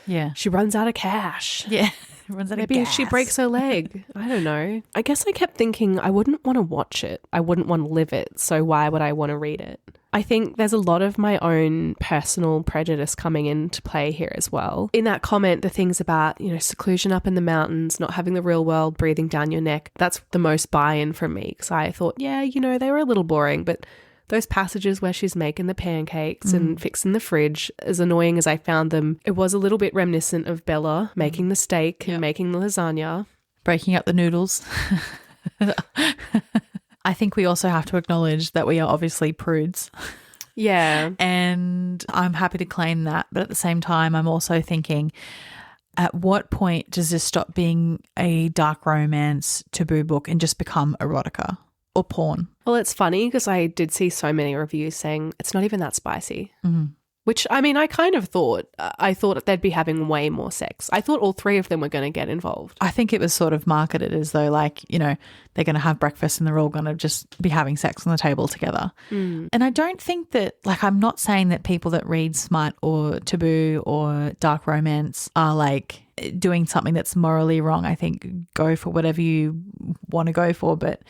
Yeah. She runs out of cash. Yeah. Runs out Maybe of gas. she breaks her leg. I don't know. I guess I kept thinking I wouldn't want to watch it. I wouldn't want to live it. So why would I want to read it? I think there's a lot of my own personal prejudice coming into play here as well. In that comment, the things about, seclusion up in the mountains, not having the real world breathing down your neck, that's the most buy-in from me because I thought, yeah, they were a little boring, but those passages where she's making the pancakes and fixing the fridge, as annoying as I found them, it was a little bit reminiscent of Bella making the steak and making the lasagna. Breaking up the noodles. I think we also have to acknowledge that we are obviously prudes. Yeah. And I'm happy to claim that. But at the same time, I'm also thinking, at what point does this stop being a dark romance taboo book and just become erotica or porn? Well, it's funny because I did see so many reviews saying it's not even that spicy. Mm-hmm. Which, I mean, I kind of thought. I thought they'd be having way more sex. I thought all three of them were going to get involved. I think it was sort of marketed as though, like, they're going to have breakfast and they're all going to just be having sex on the table together. Mm. And I don't think that, like, I'm not saying that people that read smut or taboo or dark romance are, like, doing something that's morally wrong. I think go for whatever you want to go for. But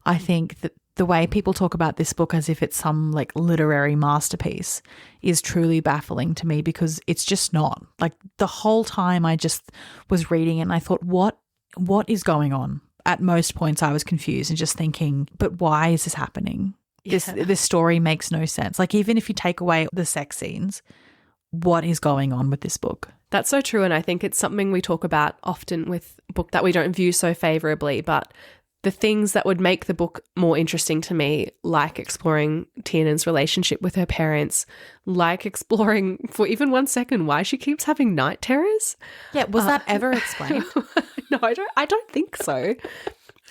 I think that the way people talk about this book as if it's some like literary masterpiece is truly baffling to me because it's just not. Like the whole time I just was reading it and I thought, what is going on? At most points I was confused and just thinking, but why is this happening? Yeah. This story makes no sense. Like even if you take away the sex scenes, what is going on with this book? That's so true. And I think it's something we talk about often with a book that we don't view so favorably, but the things that would make the book more interesting to me, like exploring Tiernan's relationship with her parents, like exploring for even 1 second why she keeps having night terrors. Yeah, was that ever explained? No, I don't think so.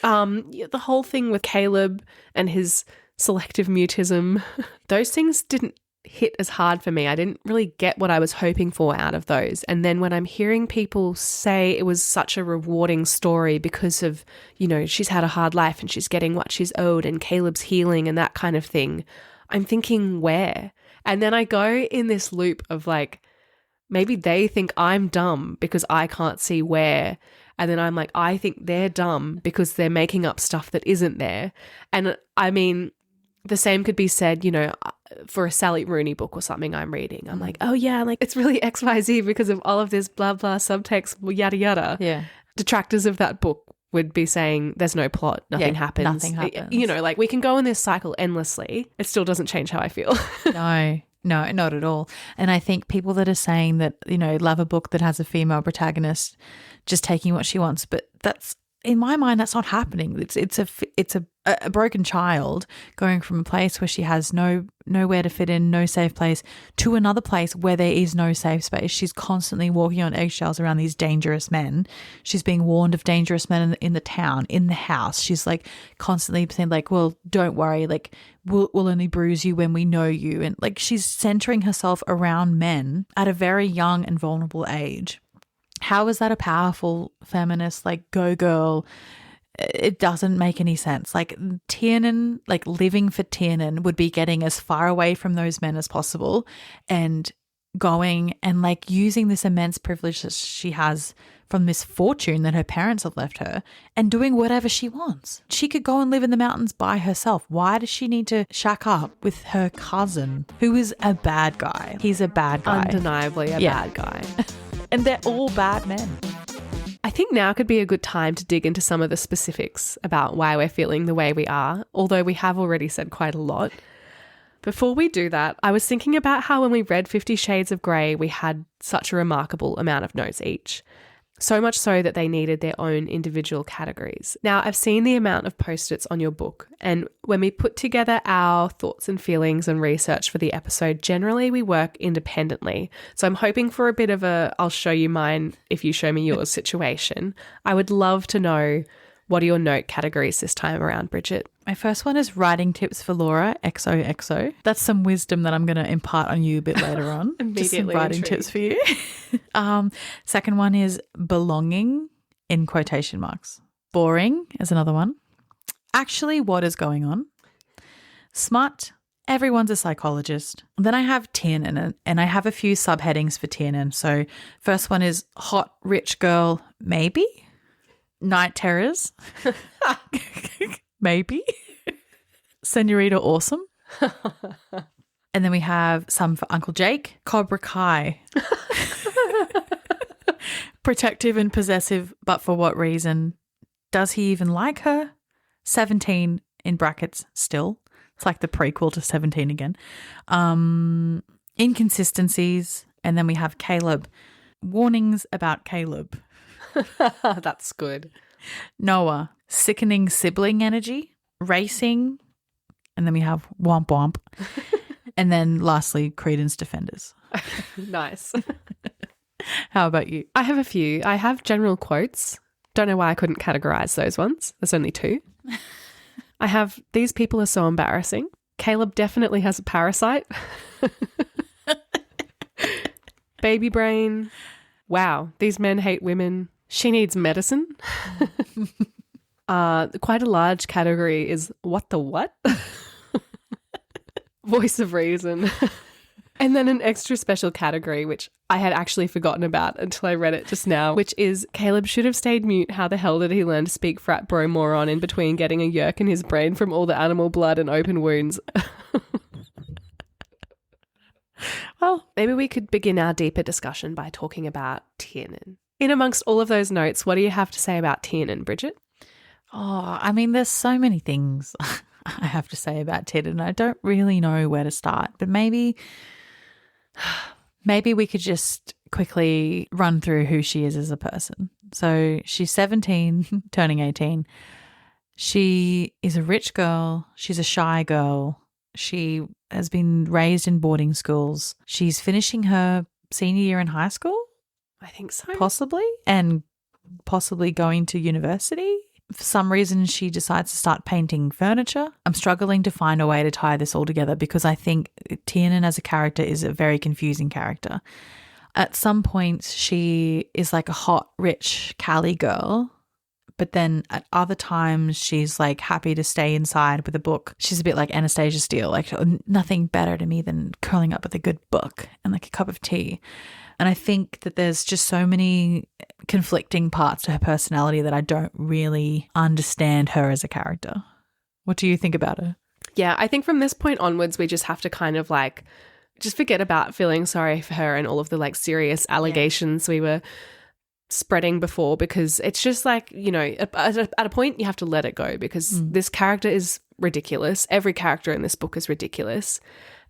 The whole thing with Caleb and his selective mutism, those things didn't hit as hard for me. I didn't really get what I was hoping for out of those. And then when I'm hearing people say it was such a rewarding story because of, she's had a hard life and she's getting what she's owed and Caleb's healing and that kind of thing, I'm thinking where? And then I go in this loop of like, maybe they think I'm dumb because I can't see where. And then I'm like, I think they're dumb because they're making up stuff that isn't there. And I mean, the same could be said, for a Sally Rooney book or something I'm reading. I'm like, oh yeah, like it's really XYZ because of all of this blah, blah, subtext, yada, yada. Yeah. Detractors of that book would be saying there's no plot, nothing happens. Nothing happens. Like we can go in this cycle endlessly. It still doesn't change how I feel. No, not at all. And I think people that are saying that, love a book that has a female protagonist just taking what she wants, but that's, in my mind, that's not happening. It's a broken child going from a place where she has nowhere to fit in, no safe place, to another place where there is no safe space. She's constantly walking on eggshells around these dangerous men. She's being warned of dangerous men in the town, in the house. She's like constantly saying like, well, don't worry, like we'll only bruise you when we know you. And like she's centering herself around men at a very young and vulnerable age. How is that a powerful feminist, like go girl, It doesn't make any sense. Like Tiernan, like living for Tiernan would be getting as far away from those men as possible and going and like using this immense privilege that she has from this fortune that her parents have left her and doing whatever she wants. She could go and live in the mountains by herself. Why does she need to shack up with her cousin who is a bad guy? He's a bad guy. Undeniably a bad guy. And they're all bad men. I think now could be a good time to dig into some of the specifics about why we're feeling the way we are, although we have already said quite a lot. Before we do that, I was thinking about how when we read 50 Shades of Grey, we had such a remarkable amount of notes each. So much so that they needed their own individual categories. Now, I've seen the amount of post-its on your book, and when we put together our thoughts and feelings and research for the episode, generally we work independently. So I'm hoping for a bit of a I'll show you mine if you show me yours situation. I would love to know, what are your note categories this time around, Bridget? My first one is writing tips for Laura, XOXO. That's some wisdom that I'm going to impart on you a bit later on. Just some writing intrigued. tips for you. Second one is belonging in quotation marks. Boring is another one. Actually, what is going on? Smut. Everyone's a psychologist. Then I have tiernan, and I have a few subheadings for tiernan. So first one is hot, rich girl, maybe. Night terrors. Maybe. Senorita Awesome. And then we have some for Uncle Jake. Cobra Kai. Protective and possessive, but for what reason? Does he even like her? 17 in brackets still. It's like the prequel to 17 again. Inconsistencies. And then we have Caleb. Warnings about Caleb. That's good. Noah, sickening sibling energy, racing, and then we have womp womp. And then lastly, credence defenders. Nice. How about you? I have a few. I have general quotes. Don't know why I couldn't categorize those ones. There's only 2. I have, these people are so embarrassing. Caleb definitely has a parasite. Baby brain. Wow, these men hate women. She needs medicine. Quite a large category is what the what? Voice of reason. And then an extra special category, which I had actually forgotten about until I read it just now, which is Caleb should have stayed mute. How the hell did he learn to speak frat bro moron in between getting a yerk in his brain from all the animal blood and open wounds? Well, maybe we could begin our deeper discussion by talking about tiernan. In amongst all of those notes, what do you have to say about tiernan, Bridget? Oh, I mean, there's so many things I have to say about Tiernan. I don't really know where to start, but maybe we could just quickly run through who she is as a person. So she's 17, turning 18. She is a rich girl. She's a shy girl. She has been raised in boarding schools. She's finishing her senior year in high school. I think so. Possibly. And possibly going to university. For some reason, she decides to start painting furniture. I'm struggling to find a way to tie this all together because I think Tiernan as a character is a very confusing character. At some points, she is like a hot, rich Cali girl. But then at other times, she's like happy to stay inside with a book. She's a bit like Anastasia Steele, like nothing better to me than curling up with a good book and like a cup of tea. And I think that there's just so many conflicting parts to her personality that I don't really understand her as a character. What do you think about her? Yeah, I think from this point onwards, we just have to kind of like just forget about feeling sorry for her and all of the like serious allegations we were spreading before, because it's just like, you know, at a point you have to let it go because this character is ridiculous. Every character in this book is ridiculous.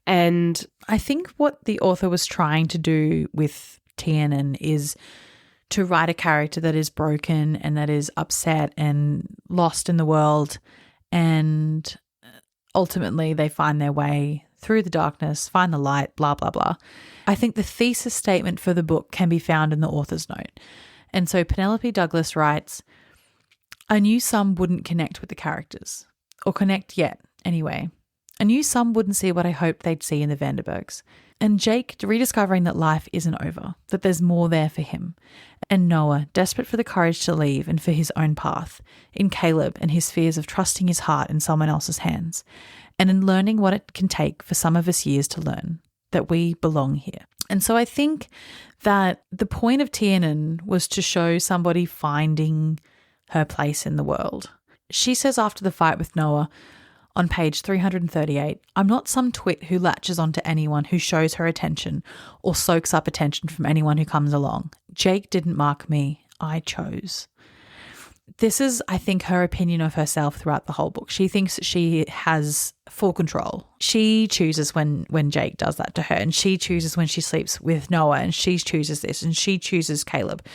And I think what the author was trying to do with Tiernan is to write a character that is broken and that is upset and lost in the world, and ultimately they find their way through the darkness, find the light, blah, blah, blah. I think the thesis statement for the book can be found in the author's note. And so Penelope Douglas writes, I knew some wouldn't connect with the characters, or connect yet anyway. I knew some wouldn't see what I hoped they'd see in the Vanderbergs. And Jake rediscovering that life isn't over, that there's more there for him. and Noah, desperate for the courage to leave and for his own path, in Caleb and his fears of trusting his heart in someone else's hands, and in learning what it can take for some of us years to learn, that we belong here. And so I think that the point of Tiernan was to show somebody finding her place in the world. She says after the fight with Noah on page 338, I'm not some twit who latches onto anyone who shows her attention or soaks up attention from anyone who comes along. Jake didn't mark me. I chose. This is, I think, her opinion of herself throughout the whole book. She thinks that she has full control. She chooses when Jake does that to her, and she chooses when she sleeps with Noah, and she chooses this, and she chooses Caleb.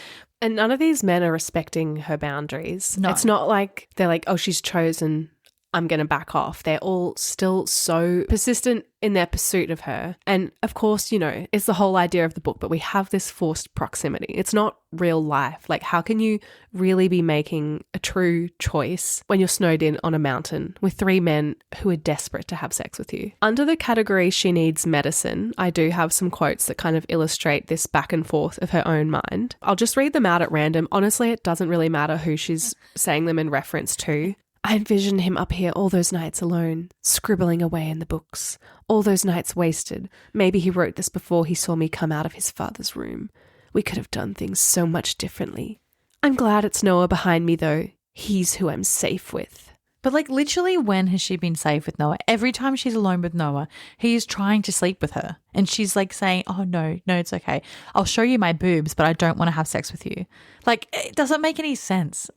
And none of these men are respecting her boundaries. No. It's not like they're like, oh, she's chosen, I'm going to back off. They're all still so persistent in their pursuit of her. And of course, you know, it's the whole idea of the book, but we have this forced proximity. It's not real life. Like, how can you really be making a true choice when you're snowed in on a mountain with 3 men who are desperate to have sex with you? Under the category she needs medicine, I do have some quotes that kind of illustrate this back and forth of her own mind. I'll just read them out at random. Honestly, it doesn't really matter who she's saying them in reference to. I envisioned him up here all those nights alone, scribbling away in the books. All those nights wasted. Maybe he wrote this before he saw me come out of his father's room. We could have done things so much differently. I'm glad it's Noah behind me, though. He's who I'm safe with. But like, literally, when has she been safe with Noah? Every time she's alone with Noah, he is trying to sleep with her. And she's like saying, oh, no, it's okay. I'll show you my boobs, but I don't want to have sex with you. Like, it doesn't make any sense.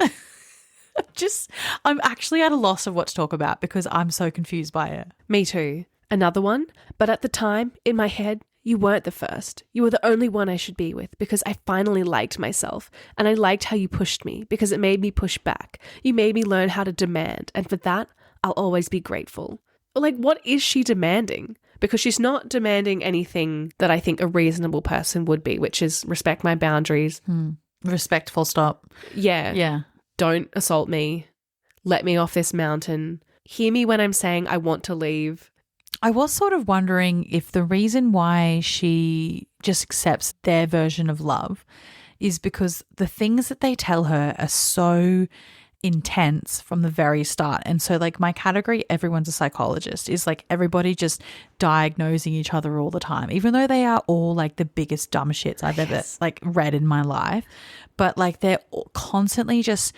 I'm actually at a loss of what to talk about because I'm so confused by it. Me too. Another one. But at the time, in my head, you weren't the first. You were the only one I should be with because I finally liked myself, and I liked how you pushed me because it made me push back. You made me learn how to demand, and for that, I'll always be grateful. Like, what is she demanding? Because she's not demanding anything that I think a reasonable person would be, which is respect my boundaries. Respect, full stop. Yeah. Don't assault me. Let me off this mountain. Hear me when I'm saying I want to leave. I was sort of wondering if the reason why she just accepts their version of love is because the things that they tell her are so intense from the very start. And so like my category, everyone's a psychologist, is like everybody just diagnosing each other all the time, even though they are all like the biggest dumb shits I've ever like read in my life. But like they're constantly just,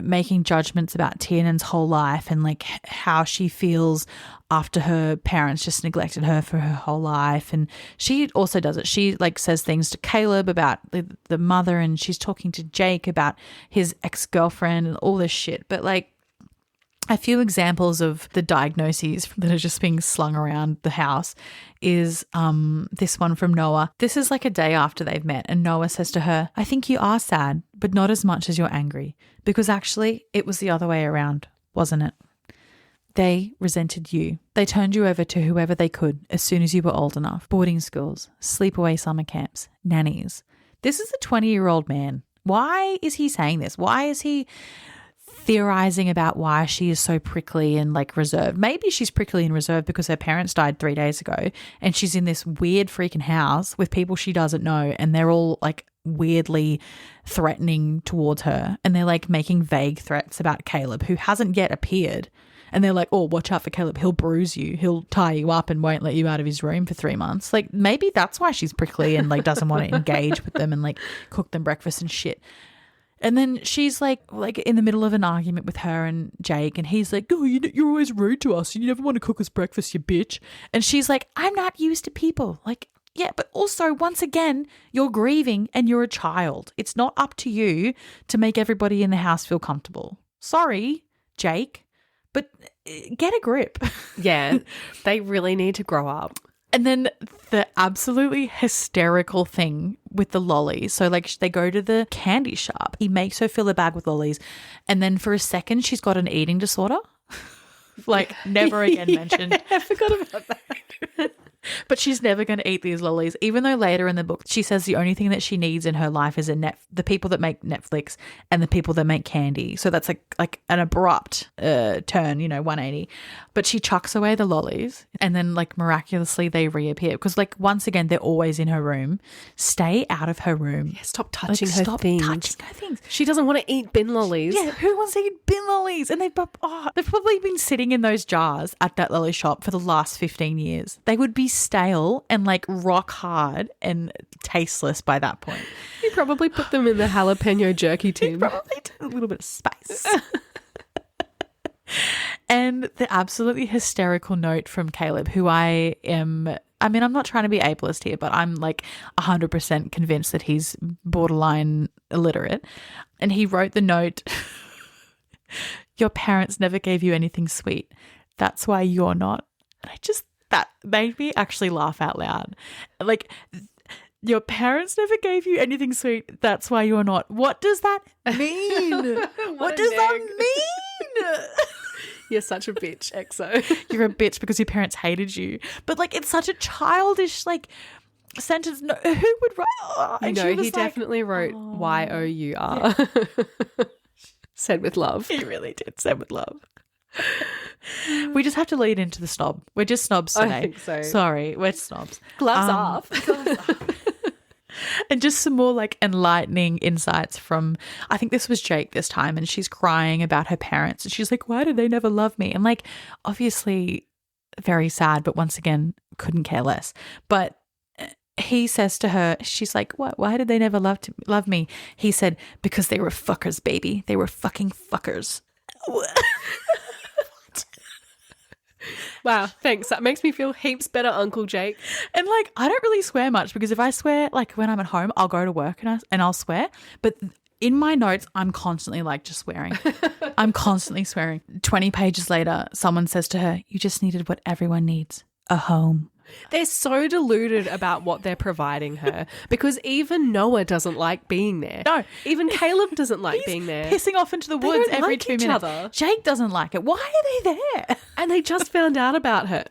making judgments about Tiernan's whole life and like how she feels after her parents just neglected her for her whole life. And she also does it. She like says things to Caleb about the mother, and she's talking to Jake about his ex-girlfriend and all this shit. But like a few examples of the diagnoses that are just being slung around the house is this one from Noah. This is like a day after they've met, and Noah says to her, I think you are sad, but not as much as you're angry, because actually it was the other way around, wasn't it? They resented you. They turned you over to whoever they could as soon as you were old enough. Boarding schools, sleepaway summer camps, nannies. This is a 20-year-old man. Why is he saying this? Why is he theorizing about why she is so prickly and like reserved? Maybe she's prickly and reserved because her parents died 3 days ago and she's in this weird freaking house with people she doesn't know, and they're all like weirdly threatening towards her, and they're like making vague threats about Caleb, who hasn't yet appeared. And they're like, oh, watch out for Caleb. He'll bruise you. He'll tie you up and won't let you out of his room for 3 months. Like maybe that's why she's prickly and like doesn't want to engage with them and like cook them breakfast and shit. And then she's like in the middle of an argument with her and Jake, and he's like, oh, you're always rude to us. You never want to cook us breakfast, you bitch. And she's like, I'm not used to people. Like, yeah, but also once again, you're grieving and you're a child. It's not up to you to make everybody in the house feel comfortable. Sorry, Jake, but get a grip. Yeah, they really need to grow up. And then the absolutely hysterical thing with the lollies. So like they go to the candy shop. He makes her fill a bag with lollies. And then for a second, she's got an eating disorder. Like never again mentioned. I forgot about that. But she's never going to eat these lollies, even though later in the book she says the only thing that she needs in her life is the people that make Netflix and the people that make candy. So that's like an abrupt turn, 180. But she chucks away the lollies and then like miraculously they reappear because like once again they're always in her room. Stay out of her room. Yeah, stop touching Like, her stop things. touching her things. She doesn't want to eat bin lollies. Yeah, who wants to eat bin lollies? And they've probably been sitting in those jars at that lolly shop for the last 15 years. They would be stale and like rock hard and tasteless by that point. You probably put them in the jalapeno jerky tin. Probably a little bit of spice. And the absolutely hysterical note from Caleb, who I'm not trying to be ableist here, but I'm like 100% convinced that he's borderline illiterate. And he wrote the note, your parents never gave you anything sweet. That's why you're not. And that made me actually laugh out loud. Like, your parents never gave you anything sweet. That's why you're not. What does that mean? what does that mean? You're such a bitch, EXO. You're a bitch because your parents hated you. But like, it's such a childish like sentence. No, who would write? Oh, and she was he definitely wrote YOUR. Yeah. Said with love. He really did. Said with love. We just have to lead into the snob. We're just snobs today. I think so. Sorry, we're snobs. Gloves off. And just some more like enlightening insights from, I think this was Jake this time, and she's crying about her parents. And she's like, why did they never love me? And like, obviously very sad, but once again, couldn't care less. But he says to her, she's like, what? Why did they never love me? He said, because they were fuckers, baby. They were fucking fuckers. Wow, thanks. That makes me feel heaps better, Uncle Jake. And like, I don't really swear much because if I swear, like when I'm at home, I'll go to work and I'll swear. But in my notes, I'm constantly like just swearing. I'm constantly swearing. 20 pages later, someone says to her, you just needed what everyone needs, a home. They're so deluded about what they're providing her because even Noah doesn't like being there. No. Even Caleb doesn't like being there. Pissing off into the They woods don't every like 2 each minutes. other. Jake doesn't like it. Why are they there? And they just found out about her.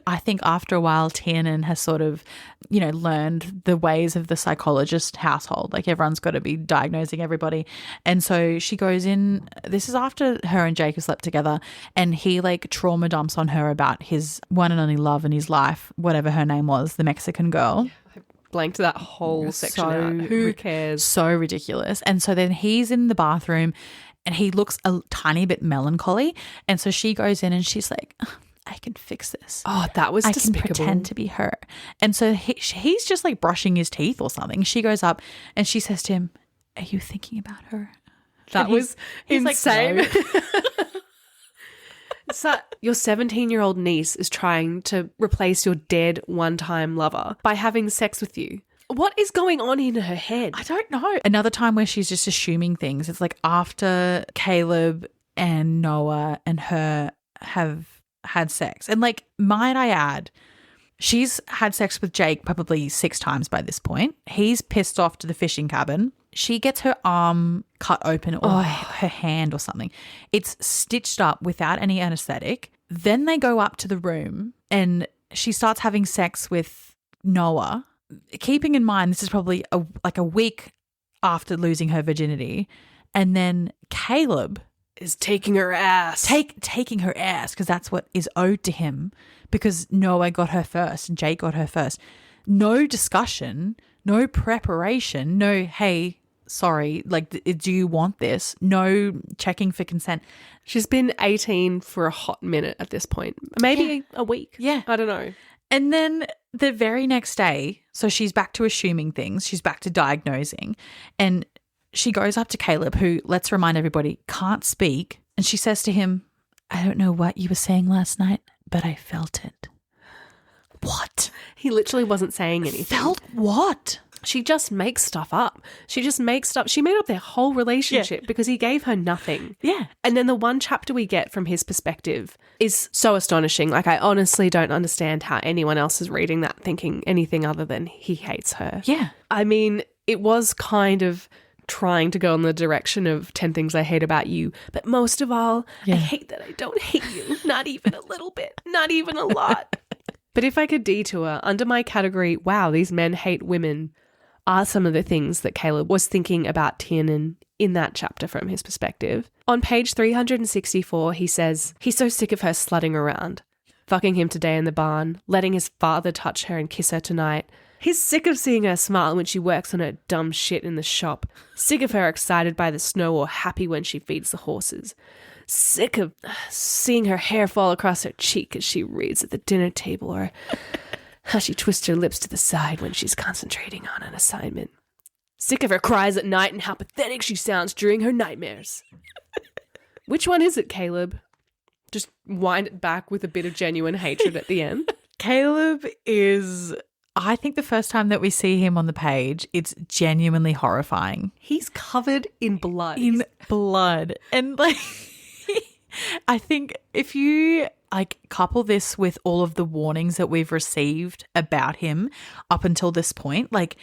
I think after a while, Tiernan has sort of, learned the ways of the psychologist household. Like everyone's got to be diagnosing everybody. And so she goes in, this is after her and Jake have slept together, and he like trauma dumps on her about his one and only love in his life, whatever her name was, the Mexican girl. Blanked that whole section out. Who cares? So ridiculous. And so then he's in the bathroom and he looks a tiny bit melancholy. And so she goes in and she's like, I can fix this. Oh, that was despicable. I can pretend to be her. And so he's just like brushing his teeth or something. She goes up and she says to him, are you thinking about her? That was insane. Like, no. So your 17-year-old niece is trying to replace your dead one-time lover by having sex with you. What is going on in her head? I don't know. Another time where she's just assuming things. It's like after Caleb and Noah and her have had sex. And like, might I add, she's had sex with Jake probably 6 times by this point. He's pissed off to the fishing cabin. She gets her arm cut open or her hand or something. It's stitched up without any anesthetic. Then they go up to the room and she starts having sex with Noah, keeping in mind this is probably a week after losing her virginity. And then Caleb is taking her ass. Taking her ass because that's what is owed to him because Noah got her first and Jake got her first. No discussion, no preparation, no, hey, sorry, like, do you want this? No checking for consent. She's been 18 for a hot minute at this point. Maybe a week. Yeah. I don't know. And then the very next day, so she's back to assuming things. She's back to diagnosing. And she goes up to Caleb, who, let's remind everybody, can't speak. And she says to him, I don't know what you were saying last night, but I felt it. What? He literally wasn't saying anything. Felt what? She just makes stuff up. She just makes stuff. She made up their whole relationship because he gave her nothing. Yeah. And then the one chapter we get from his perspective is so astonishing. Like, I honestly don't understand how anyone else is reading that thinking anything other than he hates her. Yeah. I mean, it was kind of trying to go in the direction of 10 Things I Hate About You. But most of all, I hate that I don't hate you. Not even a little bit. Not even a lot. But if I could detour, under my category, wow, these men hate women, are some of the things that Caleb was thinking about Tiernan in that chapter from his perspective. On page 364, he says, he's so sick of her slutting around, fucking him today in the barn, letting his father touch her and kiss her tonight. He's sick of seeing her smile when she works on her dumb shit in the shop, sick of her excited by the snow or happy when she feeds the horses. Sick of seeing her hair fall across her cheek as she reads at the dinner table, or how she twists her lips to the side when she's concentrating on an assignment. Sick of her cries at night and how pathetic she sounds during her nightmares. Which one is it, Caleb? Just wind it back with a bit of genuine hatred at the end. Caleb is, I think the first time that we see him on the page, it's genuinely horrifying. He's covered in blood. And like, I think if you like couple this with all of the warnings that we've received about him up until this point, like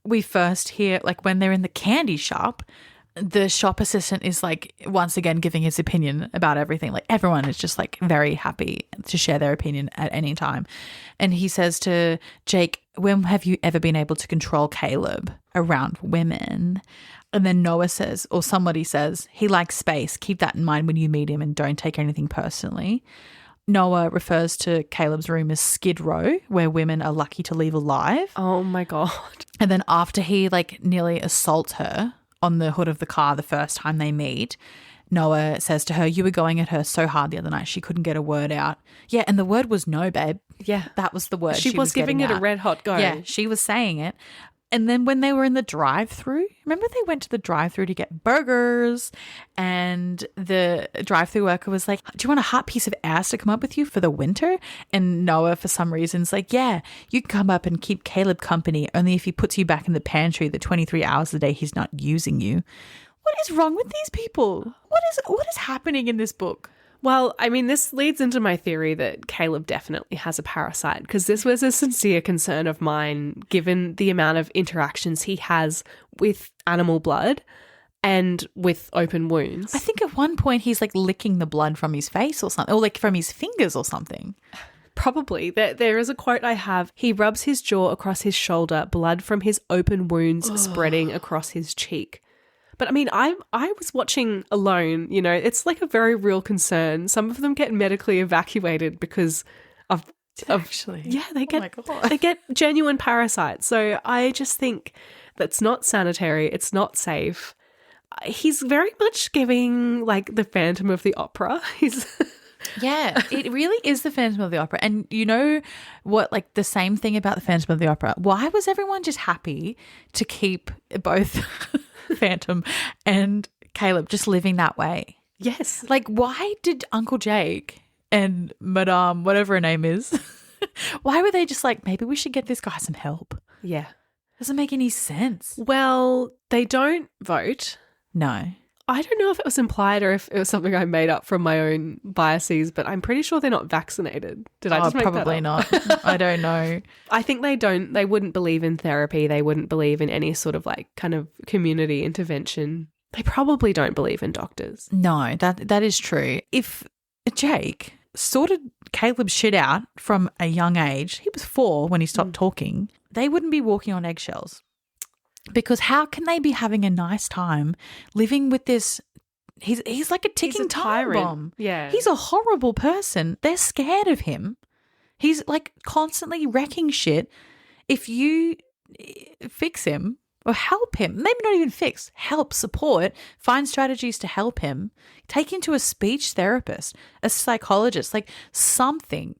we first hear, like when they're in the candy shop, the shop assistant is like once again giving his opinion about everything. Like everyone is just like very happy to share their opinion at any time. And he says to Jake, when have you ever been able to control Caleb around women? And then Noah says, or somebody says, he likes space. Keep that in mind when you meet him and don't take anything personally. Noah refers to Caleb's room as Skid Row, where women are lucky to leave alive. Oh my God. And then after he like nearly assaults her on the hood of the car the first time they meet, Noah says to her, you were going at her so hard the other night she couldn't get a word out. Yeah, and the word was no, babe. Yeah. That was the word. She was giving it a red hot go. Yeah, she was saying it. And then when they were in the drive-through, remember they went to the drive-through to get burgers, and the drive-through worker was like, do you want a hot piece of ass to come up with you for the winter? And Noah, for some reason, is like, yeah, you can come up and keep Caleb company, only if he puts you back in the pantry the 23 hours a day he's not using you. What is wrong with these people? What is happening in this book? Well, I mean, this leads into my theory that Caleb definitely has a parasite, because this was a sincere concern of mine, given the amount of interactions he has with animal blood and with open wounds. I think at one point he's like licking the blood from his face or something, or like from his fingers or something. Probably. There is a quote I have. He rubs his jaw across his shoulder, blood from his open wounds spreading across his cheek. But I mean, I was watching alone, you know, it's like a very real concern. Some of them get medically evacuated because of Actually. Yeah, they Oh my get God. they get genuine parasites. So I just think that's not sanitary. It's not safe. He's very much giving like the Phantom of the Opera. He's Yeah, it really is the Phantom of the Opera. And you know what, like the same thing about the Phantom of the Opera. Why was everyone just happy to keep both Phantom and Caleb just living that way? Yes. Like, why did Uncle Jake and Madame, whatever her name is, why were they just like, maybe we should get this guy some help? Yeah. Doesn't make any sense. Well, they don't vote. No. I don't know if it was implied or if it was something I made up from my own biases, but I'm pretty sure they're not vaccinated. Did I just make probably that up? not. I don't know. I think they wouldn't believe in therapy. They wouldn't believe in any sort of like kind of community intervention. They probably don't believe in doctors. No, that is true. If Jake sorted Caleb's shit out from a young age, he was 4 when he stopped talking, they wouldn't be walking on eggshells. Because how can they be having a nice time living with this? He's like a ticking time bomb. Yeah. He's a horrible person. They're scared of him. He's like constantly wrecking shit. If you fix him or help him, maybe not even fix, help, support, find strategies to help him, take him to a speech therapist, a psychologist, like something.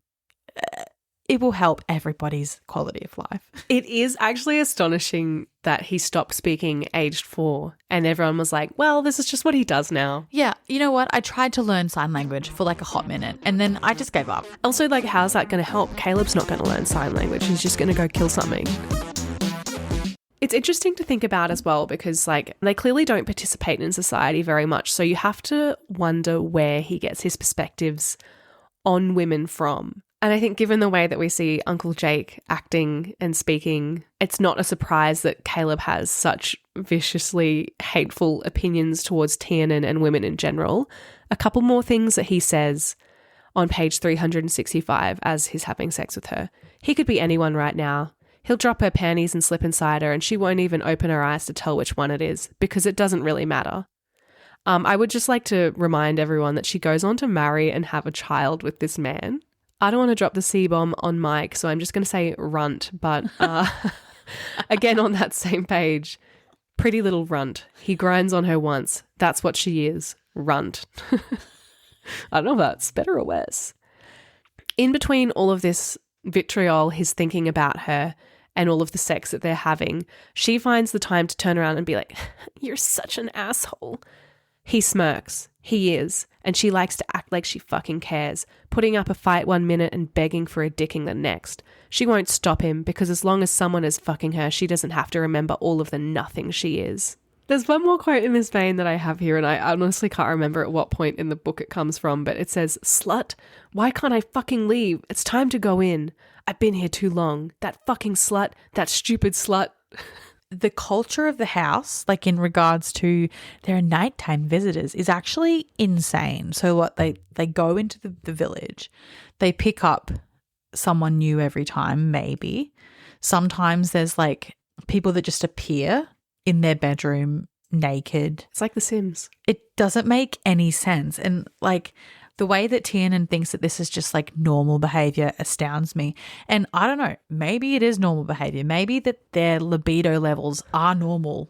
It will help everybody's quality of life. It is actually astonishing that he stopped speaking aged 4 and everyone was like, well, this is just what he does now. Yeah, you know what? I tried to learn sign language for like a hot minute and then I just gave up. Also, like, how's that going to help? Caleb's not going to learn sign language. He's just going to go kill something. It's interesting to think about as well because, like, they clearly don't participate in society very much. So you have to wonder where he gets his perspectives on women from. And I think given the way that we see Uncle Jake acting and speaking, it's not a surprise that Caleb has such viciously hateful opinions towards Tiernan and women in general. A couple more things that he says. on page 365 as he's having sex with her. He could be anyone right now. He'll drop her panties and slip inside her, and she won't even open her eyes to tell which one it is, because it doesn't really matter. I would just like to remind everyone that she goes on to marry and have a child with this man. I don't want to drop the C-bomb on Mike, so I'm just going to say runt, but again on that same page, pretty little runt. He grinds on her once. That's what she is, runt. I don't know if that's better or worse. In between all of this vitriol he's thinking about her and all of the sex that they're having, she finds the time to turn around and be like, "You're such an asshole." He smirks. He is. And she likes to act like she fucking cares, putting up a fight 1 minute and begging for a dicking the next. She won't stop him because as long as someone is fucking her, she doesn't have to remember all of the nothing she is. There's one more quote in this vein that I have here, and I honestly can't remember at what point in the book it comes from, but it says, "Slut, why can't I fucking leave? It's time to go in. I've been here too long. That fucking slut, that stupid slut." The culture of the house, like in regards to their nighttime visitors, is actually insane. So what they go into the village, they pick up someone new every time, maybe. Sometimes there's like people that just appear in their bedroom naked. It's like The Sims. It doesn't make any sense. And like the way that Tiernan thinks that this is just like normal behavior astounds me. And I don't know, maybe it is normal behavior. Maybe that their libido levels are normal.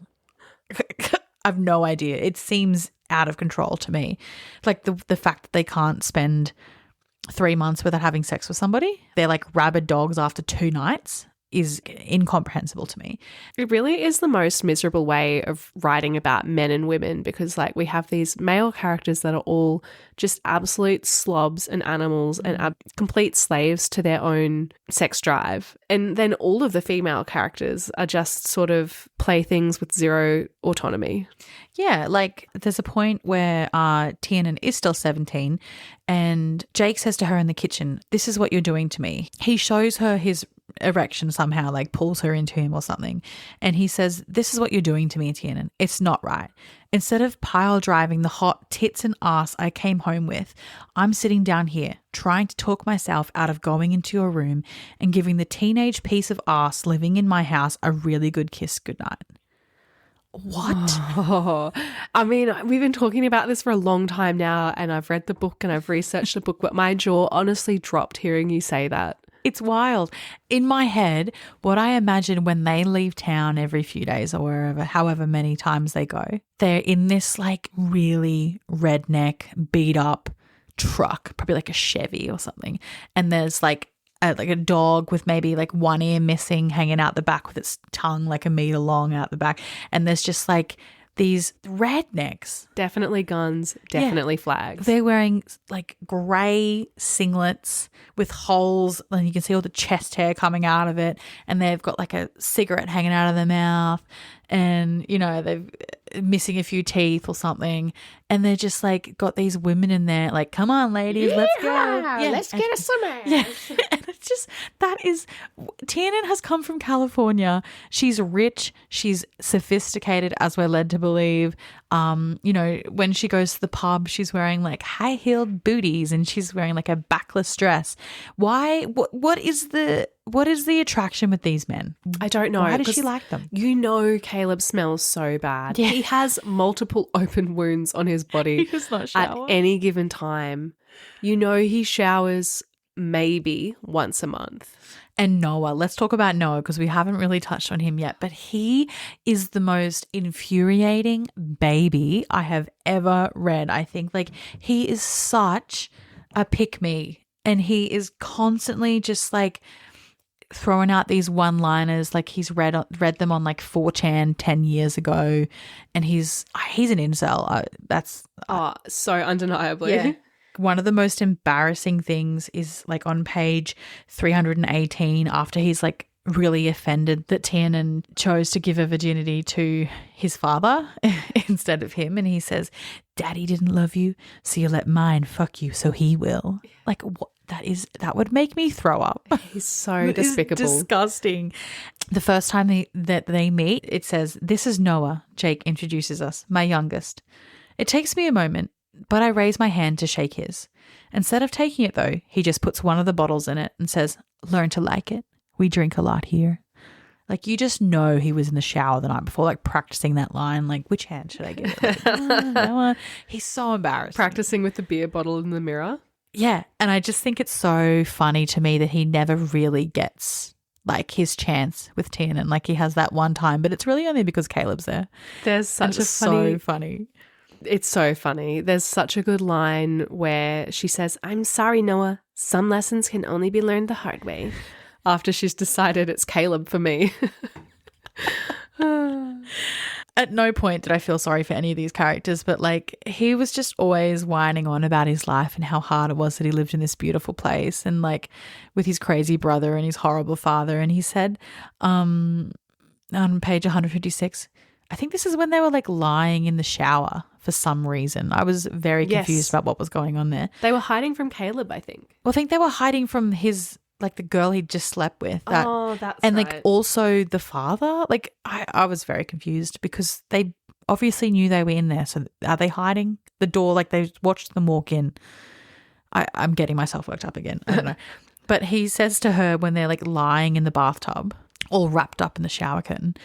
I've no idea. It seems out of control to me. Like the fact that they can't spend 3 months without having sex with somebody. They're like rabid dogs after 2 nights. Is incomprehensible to me. It really is the most miserable way of writing about men and women, because like we have these male characters that are all just absolute slobs and animals and complete slaves to their own sex drive. And then all of the female characters are just sort of playthings with zero autonomy. Yeah, like there's a point where Tiernan is still 17 and Jake says to her in the kitchen, "This is what you're doing to me." He shows her his erection somehow, like pulls her into him or something. And he says, "This is what you're doing to me, Tiernan. It's not right. Instead of pile driving the hot tits and ass I came home with, I'm sitting down here trying to talk myself out of going into your room and giving the teenage piece of ass living in my house a really good kiss goodnight." What? Oh, I mean, we've been talking about this for a long time now, and I've read the book and I've researched the book, but my jaw honestly dropped hearing you say that. It's wild. In my head, what I imagine when they leave town every few days or wherever, however many times they go, they're in this like really redneck, beat up truck, probably like a Chevy or something. And there's like a dog with maybe like one ear missing hanging out the back with its tongue like a meter long out the back. And there's just like these rednecks. Definitely guns, definitely flags. They're wearing like grey singlets with holes and you can see all the chest hair coming out of it, and they've got like a cigarette hanging out of their mouth, and you know they've missing a few teeth or something, and they're just like got these women in there like, "Come on ladies, let's go. Yeah, let's get us some ass." Yeah. And it's just, that is, Tiernan has come from California. She's rich. She's sophisticated, as we're led to believe. You know, when she goes to the pub, she's wearing like high-heeled booties and she's wearing like a backless dress. Why? What is the attraction with these men? I don't know. Why does she like them? You know Caleb smells so bad. Yeah. He has multiple open wounds on his body He does not shower. at any given time. You know he showers maybe once a month. And Noah, let's talk about Noah because we haven't really touched on him yet, but he is the most infuriating baby I have ever read. I think like he is such a pick-me, and he is constantly just like throwing out these one-liners, like he's read them on like 4chan 10 years ago, and he's an incel. So undeniably. Yeah. One of the most embarrassing things is like on page 318, after he's like really offended that Tiernan chose to give her virginity to his father instead of him. And he says, "Daddy didn't love you, so you let mine fuck you, so he will." Like, what? That would make me throw up. He's so despicable. Disgusting. The first time they meet, it says, "This is Noah," Jake introduces us, "my youngest. It takes me a moment. but I raise my hand to shake his. Instead of taking it, though, he just puts one of the bottles in it and says, learn to like it. We drink a lot here. Like, you just know he was in the shower the night before, like, practicing that line. Like, which hand should I give? Like, no, he's so embarrassed. Practicing with the beer bottle in the mirror. Yeah. And I just think it's so funny to me that he never really gets, like, his chance with Tiernan. Like, he has that one time, but it's really only because Caleb's there. There's such a so funny. It's so funny. There's such a good line where she says, I'm sorry, Noah. Some lessons can only be learned the hard way. After she's decided it's Caleb for me. At no point did I feel sorry for any of these characters, but like he was just always whining on about his life and how hard it was that he lived in this beautiful place and like with his crazy brother and his horrible father. And he said on page 156, I think this is when they were like lying in the shower for some reason. I was very confused about what was going on there. They were hiding from Caleb, I think. Well, I think they were hiding from his, like the girl he'd just slept with. That's and right. like also the father. Like I was very confused because they obviously knew they were in there. So are they hiding the door? Like they watched them walk in. I'm getting myself worked up again. I don't know. But he says to her when they're like lying in the bathtub, all wrapped up in the shower curtain,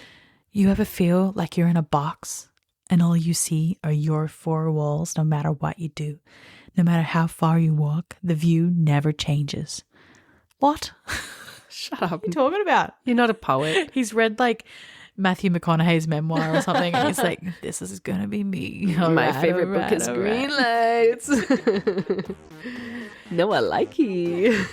you ever feel like you're in a box and all you see are your four walls no matter what you do? No matter how far you walk, the view never changes. What? Shut up. What are you talking about? You're not a poet. He's read like Matthew McConaughey's memoir or something and he's like, this is going to be me. My favorite book is Green Lights. No, I like you.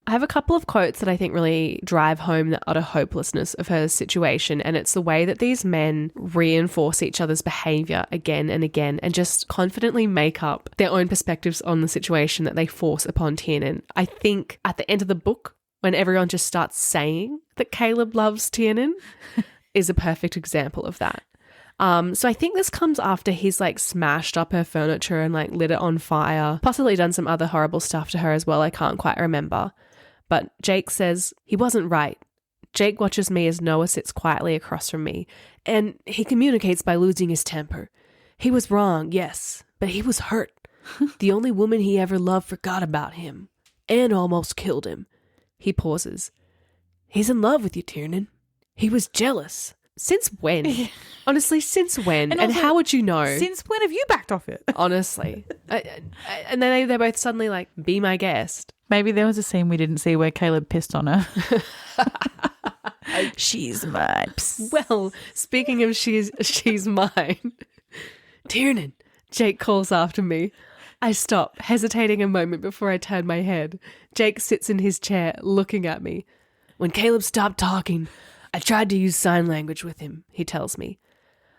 I have a couple of quotes that I think really drive home the utter hopelessness of her situation, and it's the way that these men reinforce each other's behaviour again and again and just confidently make up their own perspectives on the situation that they force upon Tiernan. I think at the end of the book, when everyone just starts saying that Caleb loves Tiernan, is a perfect example of that. So I think this comes after he's like smashed up her furniture and like lit it on fire, possibly done some other horrible stuff to her as well. I can't quite remember. But Jake says, he wasn't right. Jake watches me as Noah sits quietly across from me, and he communicates by losing his temper. He was wrong, yes, but he was hurt. The only woman he ever loved forgot about him and almost killed him. He pauses. He's in love with you, Tiernan. He was jealous. Since when? Honestly, since when? And also, how would you know? Since when have you backed off it? Honestly. And then they're both suddenly like, be my guest. Maybe there was a scene we didn't see where Caleb pissed on her. She's mine. Well, speaking of she's mine. Tiernan, Jake calls after me. I stop, hesitating a moment before I turn my head. Jake sits in his chair, looking at me. When Caleb stopped talking, I tried to use sign language with him, he tells me.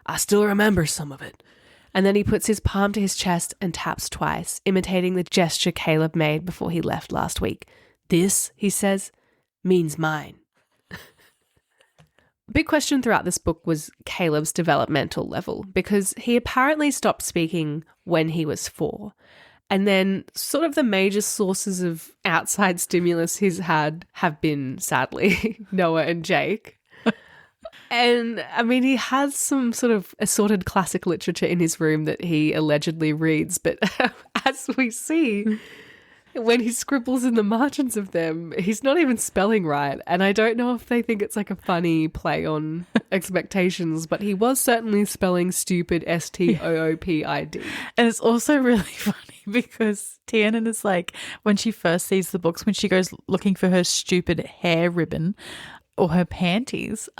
I still remember some of it. And then he puts his palm to his chest and taps twice, imitating the gesture Caleb made before he left last week. This, he says, means mine. Big question throughout this book was Caleb's developmental level, because he apparently stopped speaking when he was 4. And then sort of the major sources of outside stimulus he's had have been, sadly, Noah and Jake. And, I mean, he has some sort of assorted classic literature in his room that he allegedly reads. But as we see, when he scribbles in the margins of them, he's not even spelling right. And I don't know if they think it's like a funny play on expectations, but he was certainly spelling stupid STOOPID. And it's also really funny because Tiernan is like, when she first sees the books, when she goes looking for her stupid hair ribbon or her panties,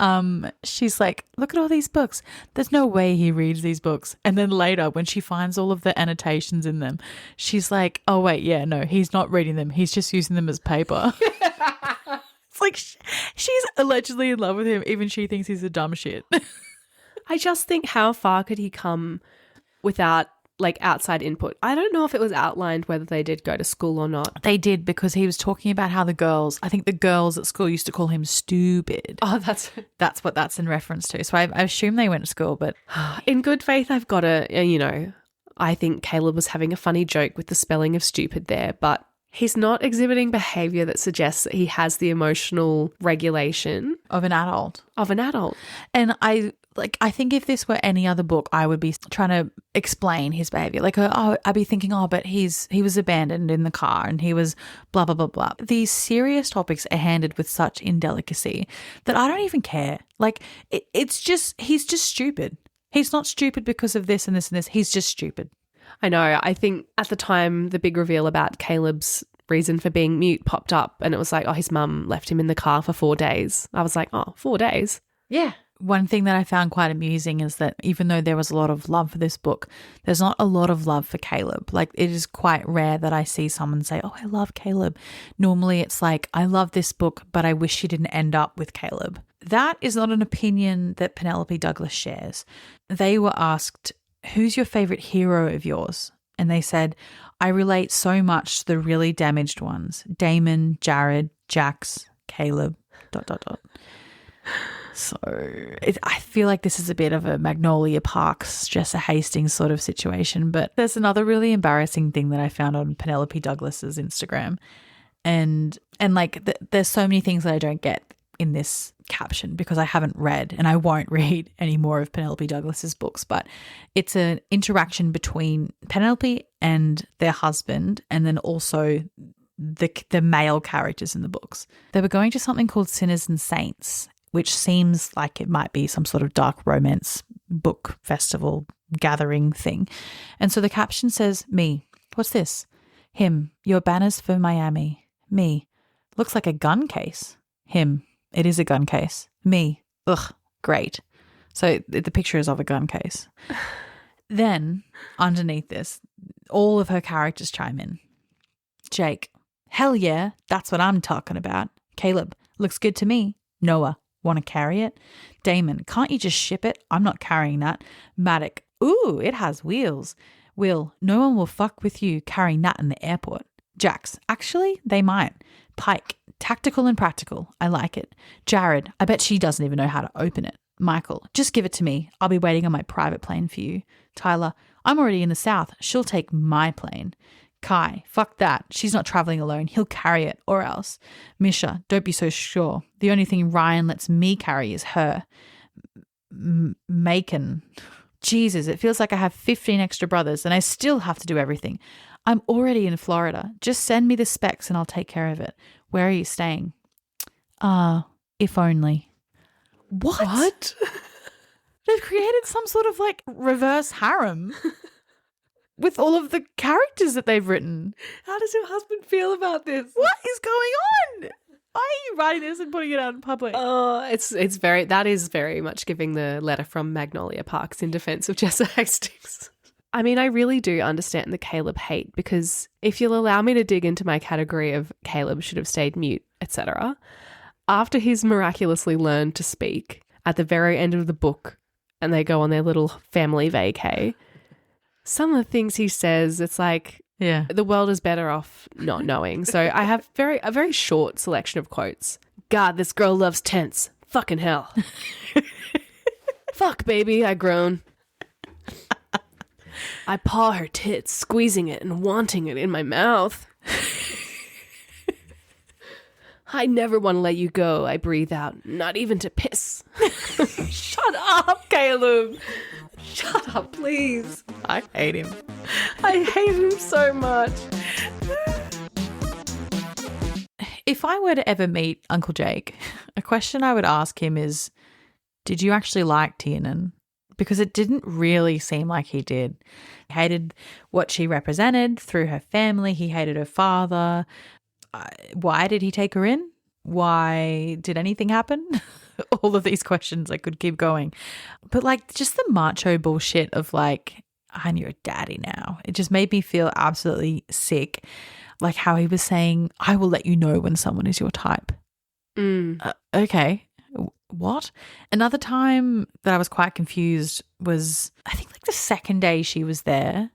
she's like, look at all these books. There's no way he reads these books. And then later, when she finds all of the annotations in them, she's like, oh, wait, yeah, no, he's not reading them. He's just using them as paper. It's like she's allegedly in love with him. Even she thinks he's a dumb shit. I just think, how far could he come without like outside input? I don't know if it was outlined whether they did go to school or not. They did, because he was talking about how I think the girls at school used to call him stupid. Oh, that's what that's in reference to. So I assume they went to school, but in good faith, I've got to, I think Caleb was having a funny joke with the spelling of stupid there, but he's not exhibiting behavior that suggests that he has the emotional regulation of an adult. Of an adult. And I like, I think if this were any other book, I would be trying to explain his behavior. Like, oh, I'd be thinking, oh, but he was abandoned in the car and he was blah, blah, blah, blah. These serious topics are handled with such indelicacy that I don't even care. Like, he's just stupid. He's not stupid because of this and this and this. He's just stupid. I know. I think at the time, the big reveal about Caleb's reason for being mute popped up and it was like, oh, his mum left him in the car for 4 days. I was like, oh, 4 days? Yeah. One thing that I found quite amusing is that even though there was a lot of love for this book, there's not a lot of love for Caleb. Like, it is quite rare that I see someone say, oh, I love Caleb. Normally it's like, I love this book, but I wish she didn't end up with Caleb. That is not an opinion that Penelope Douglas shares. They were asked, who's your favorite hero of yours? And they said, I relate so much to the really damaged ones. Damon, Jared, Jax, Caleb, ... So I feel like this is a bit of a Magnolia Parks, Jessa Hastings sort of situation. But there's another really embarrassing thing that I found on Penelope Douglas's Instagram. And like there's so many things that I don't get in this caption because I haven't read and I won't read any more of Penelope Douglas's books. But it's an interaction between Penelope and their husband and then also the male characters in the books. They were going to something called Sinners and Saints, which seems like it might be some sort of dark romance book festival gathering thing. And so the caption says, me, what's this? Him, your banners for Miami. Me, looks like a gun case. Him, it is a gun case. Me, ugh, great. So the picture is of a gun case. Then underneath this, all of her characters chime in. Jake, hell yeah, that's what I'm talking about. Caleb, looks good to me. Noah, want to carry it? Damon, can't you just ship it? I'm not carrying that. Maddock, ooh, it has wheels. Will, no one will fuck with you carrying that in the airport. Jax, actually, they might. Pike, tactical and practical. I like it. Jared, I bet she doesn't even know how to open it. Michael, just give it to me. I'll be waiting on my private plane for you. Tyler, I'm already in the South. She'll take my plane. Kai, fuck that. She's not traveling alone. He'll carry it or else. Misha, don't be so sure. The only thing Ryan lets me carry is her. Macon, Jesus, it feels like I have 15 extra brothers and I still have to do everything. I'm already in Florida. Just send me the specs and I'll take care of it. Where are you staying? If only. What? They've created some sort of like reverse harem with all of the characters that they've written. How does your husband feel about this? What is going on? Why are you writing this and putting it out in public? Oh, that is very much giving the letter from Magnolia Parks in defense of Jessa Hastings. I mean, I really do understand the Caleb hate because if you'll allow me to dig into my category of Caleb should have stayed mute, etc., after he's miraculously learned to speak at the very end of the book and they go on their little family vacay, some of the things he says, it's like, yeah, the world is better off not knowing. So I have a very short selection of quotes. God, this girl loves tents. Fucking hell. Fuck, baby, I groan. I paw her tits, squeezing it and wanting it in my mouth. I never want to let you go, I breathe out, not even to piss. Shut up, Caleb. Shut up, please. I hate him. I hate him so much. If I were to ever meet Uncle Jake, a question I would ask him is, did you actually like Tiernan? Because it didn't really seem like he did. He hated what she represented through her family. He hated her father. Why did he take her in? Why did anything happen? All of these questions, I could keep going. But like just the macho bullshit of like, I'm your daddy now. It just made me feel absolutely sick. Like how he was saying, I will let you know when someone is your type. Okay. What? Another time that I was quite confused was, I think like the second day she was there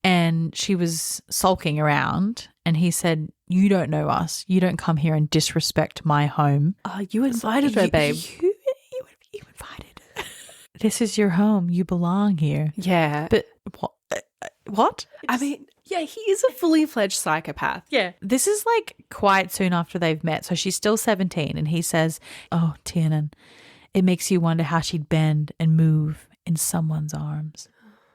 and she was sulking around and he said, you don't know us. You don't come here and disrespect my home. You invited her, babe. You invited her. This is your home. You belong here. Yeah. But what? I mean, yeah, he is a fully fledged psychopath. Yeah. This is like quite soon after they've met. So she's still 17 and he says, oh, Tiernan, It makes you wonder how she'd bend and move in someone's arms.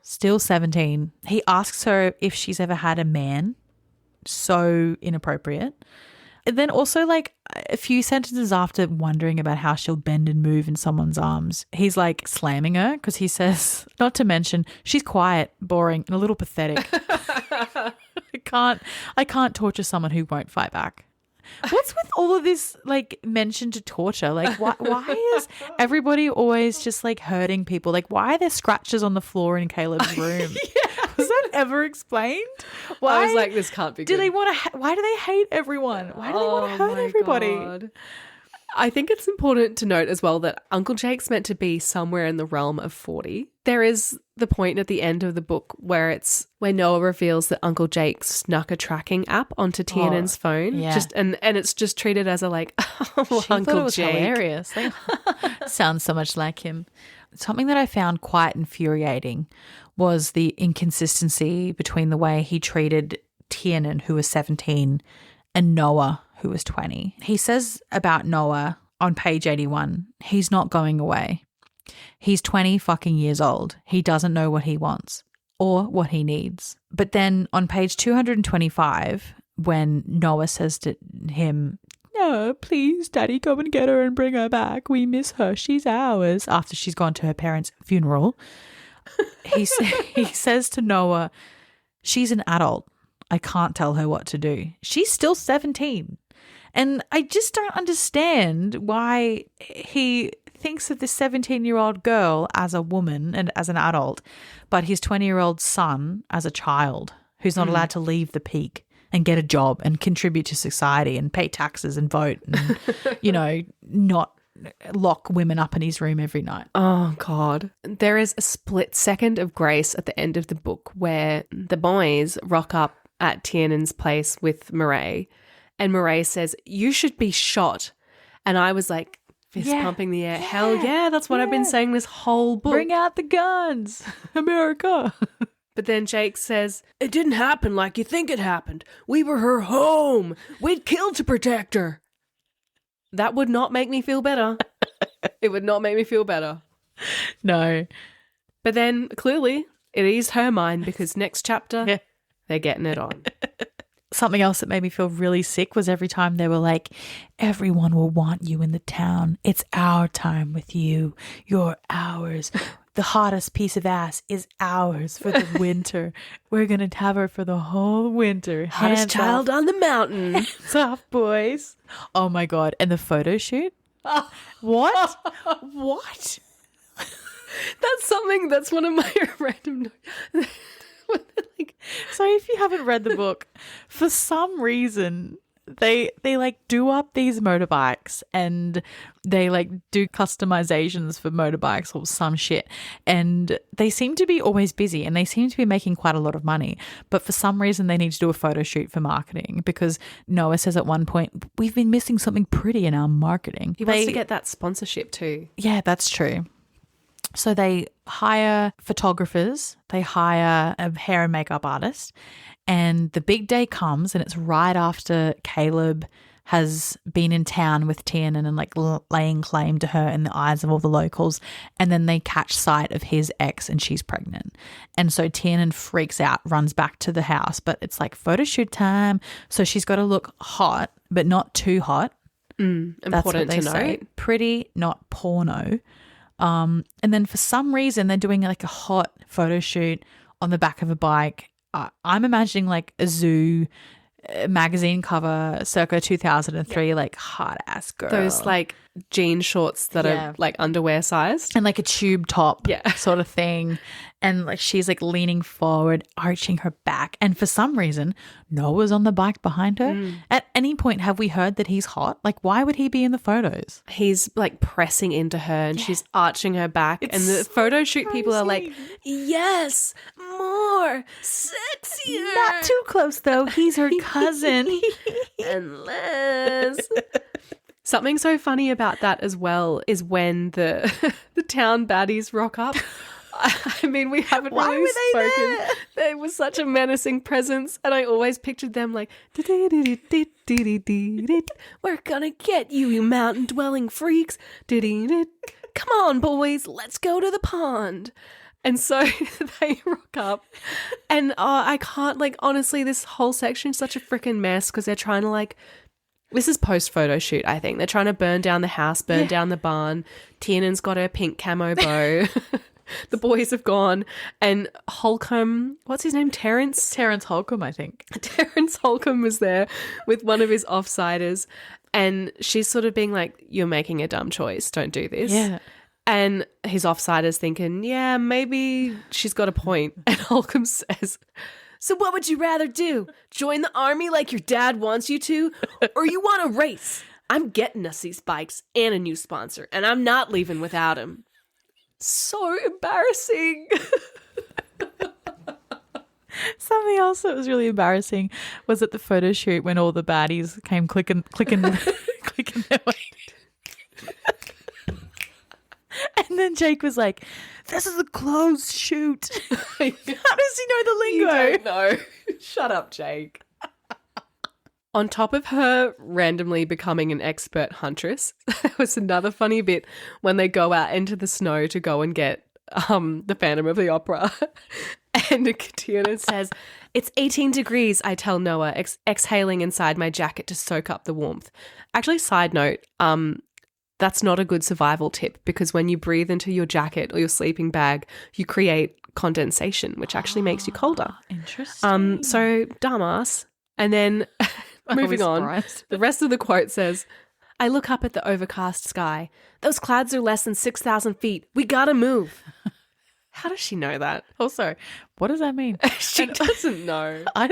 Still 17. He asks her if she's ever had a man. So inappropriate. And then also like a few sentences after wondering about how she'll bend and move in someone's arms, he's like slamming her because he says, not to mention, she's quiet, boring, and a little pathetic. I can't torture someone who won't fight back. What's with all of this like mention to torture? Like why is everybody always just like hurting people? Like why are there scratches on the floor in Caleb's room? Was that ever explained? Why I was like, this can't be good. do they want to? Why do they hate everyone? Why do they want to hurt my everybody? God. I think it's important to note as well that Uncle Jake's meant to be somewhere in the realm of 40. There is the point at the end of the book where Noah reveals that Uncle Jake snuck a tracking app onto Tiernan's phone. yeah. And it's just treated as a like, oh, She Uncle thought it was Jake. hilarious. Like, sounds so much like him. Something that I found quite infuriating was the inconsistency between the way he treated Tiernan, who was 17, and Noah, who was 20. He says about Noah on page 81, he's not going away. He's 20 fucking years old. He doesn't know what he wants or what he needs. But then on page 225, when Noah says to him, no, please, Daddy, go and get her and bring her back. We miss her. She's ours. After she's gone to her parents' funeral, he says to Noah, she's an adult. I can't tell her what to do. She's still 17. And I just don't understand why he thinks of this 17-year-old girl as a woman and as an adult, but his 20-year-old son as a child who's not allowed to leave the peak and get a job and contribute to society and pay taxes and vote and, you know, not lock women up in his room every night. Oh, God. There is a split second of grace at the end of the book where the boys rock up at Tiernan's place with Murray, and Murray says, you should be shot. And I was like, fist pumping the air. Hell yeah, that's what I've been saying this whole book. Bring out the guns, America. But then Jake says, It didn't happen like you think it happened. We were her home. We'd kill to protect her. that would not make me feel better. It would not make me feel better. No. But then clearly it eased her mind because next chapter, they're getting it on. Something else that made me feel really sick was every time they were like, everyone will want you in the town. It's our time with you. You're ours. The hottest piece of ass is ours for the winter. We're going to have her for the whole winter. Hottest child on the mountain. Hands off, boys. Oh, my God. And the photo shoot? What? What? That's one of my random notes. So if you haven't read the book, for some reason they like do up these motorbikes and they like do customizations for motorbikes or some shit, and they seem to be always busy and they seem to be making quite a lot of money, but for some reason they need to do a photo shoot for marketing because Noah says at one point, we've been missing something pretty in our marketing. He wants to get that sponsorship too. Yeah, that's true. So they hire photographers, they hire a hair and makeup artist, and the big day comes and it's right after Caleb has been in town with Tiernan and like laying claim to her in the eyes of all the locals, and then they catch sight of his ex and she's pregnant. And so Tiernan freaks out, runs back to the house, but it's like photo shoot time. So she's got to look hot, but not too hot. That's what they say. Pretty, not porno. And then for some reason they're doing like a hot photo shoot on the back of a bike. I'm imagining like a zoo magazine cover circa 2003, like hot ass girl. Those like jean shorts that are like underwear sized. And like a tube top sort of thing. And like she's like leaning forward, arching her back. And for some reason, Noah's on the bike behind her. At any point, have we heard that he's hot? Like, why would he be in the photos? He's like pressing into her and she's arching her back. And the photo shoot people are like, Yes, more, sexier. Not too close though. He's her cousin. Unless. Something so funny about that as well is when the town baddies rock up. I mean, we haven't Why really were they spoken. there? They were such a menacing presence, and I always pictured them like, We're gonna get you, you mountain-dwelling freaks. come on, boys, let's go to the pond. And so they rock up and I can't, like, honestly, this whole section is such a freaking mess because they're trying to, like, this is post-photo shoot, I think. They're trying to burn down the house, burn down the barn. Tiernan's got her pink camo bow. The boys have gone. And Holcomb, what's his name? Terrence Holcomb, I think. Terrence Holcomb was there with one of his offsiders. And she's sort of being like, you're making a dumb choice. Don't do this. Yeah. And his offsider's thinking, yeah, maybe she's got a point. And Holcomb says, so what would you rather do? Join the army like your dad wants you to? Or you want to race? I'm getting us these bikes and a new sponsor, and I'm not leaving without him. So embarrassing. Something else that was really embarrassing was at the photo shoot when all the baddies came clicking their way. And then Jake was like, this is a closed shoot. How does he know the lingo? You don't know. Shut up, Jake. On top of her randomly becoming an expert huntress, there was another funny bit when they go out into the snow to go and get the Phantom of the Opera. And Tiernan says, it's 18 degrees, I tell Noah, exhaling inside my jacket to soak up the warmth. Actually, side note, that's not a good survival tip because when you breathe into your jacket or your sleeping bag, you create condensation, which actually makes you colder. Interesting. So, dumbass. And then moving on, the rest of the quote says, I look up at the overcast sky. Those clouds are less than 6,000 feet. We gotta move. How does she know that? Also, what does that mean? She doesn't know. I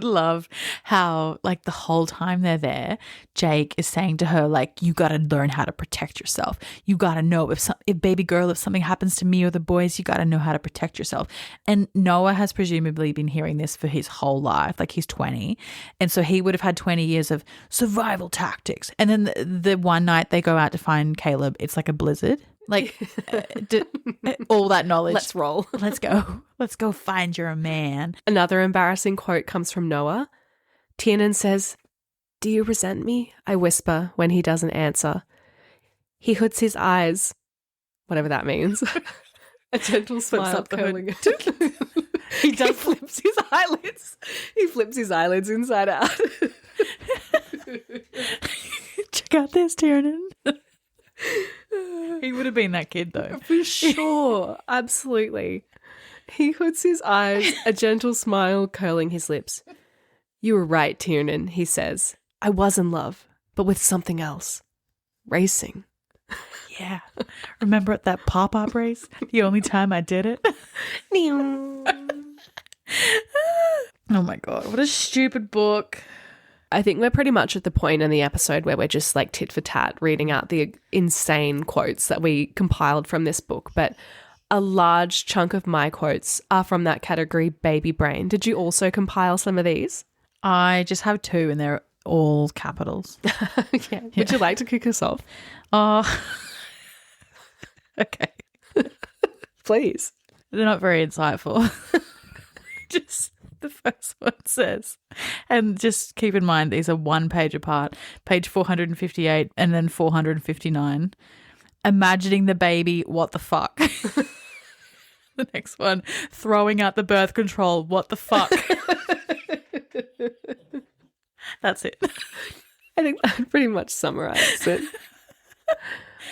love how, like, the whole time they're there, Jake is saying to her, like, you got to learn how to protect yourself. You got to know if baby girl, if something happens to me or the boys, you got to know how to protect yourself. And Noah has presumably been hearing this for his whole life. Like, he's 20. And so he would have had 20 years of survival tactics. And then the one night they go out to find Caleb, it's like a blizzard. Like, all that knowledge. Let's roll. Let's go. Let's go find your man. Another embarrassing quote comes from Noah. Tiernan says, do you resent me? I whisper when he doesn't answer. He hoods his eyes, whatever that means. A gentle smile up the hood. curling. He flips his eyelids. He flips his eyelids inside out. Check out this, Tiernan. He would have been that kid, though. For sure. Absolutely. He hoods his eyes, a gentle smile curling his lips. You were right, Tiernan, he says. I was in love, but with something else. Racing. Yeah. Remember at that pop-up race? The only time I did it? Oh my God, what a stupid book. I think we're pretty much at the point in the episode where we're just like tit for tat reading out the insane quotes that we compiled from this book. But a large chunk of my quotes are from that category, baby brain. Did you also compile some of these? I just have two and they're all capitals. Yeah. Would you like to kick us off? Okay. Please. They're not very insightful. Just the first one says, and just keep in mind these are one page apart, page 458 and then 459. Imagining the baby, what the fuck? The next one, throwing out the birth control, what the fuck? That's it. I think that pretty much summarizes it.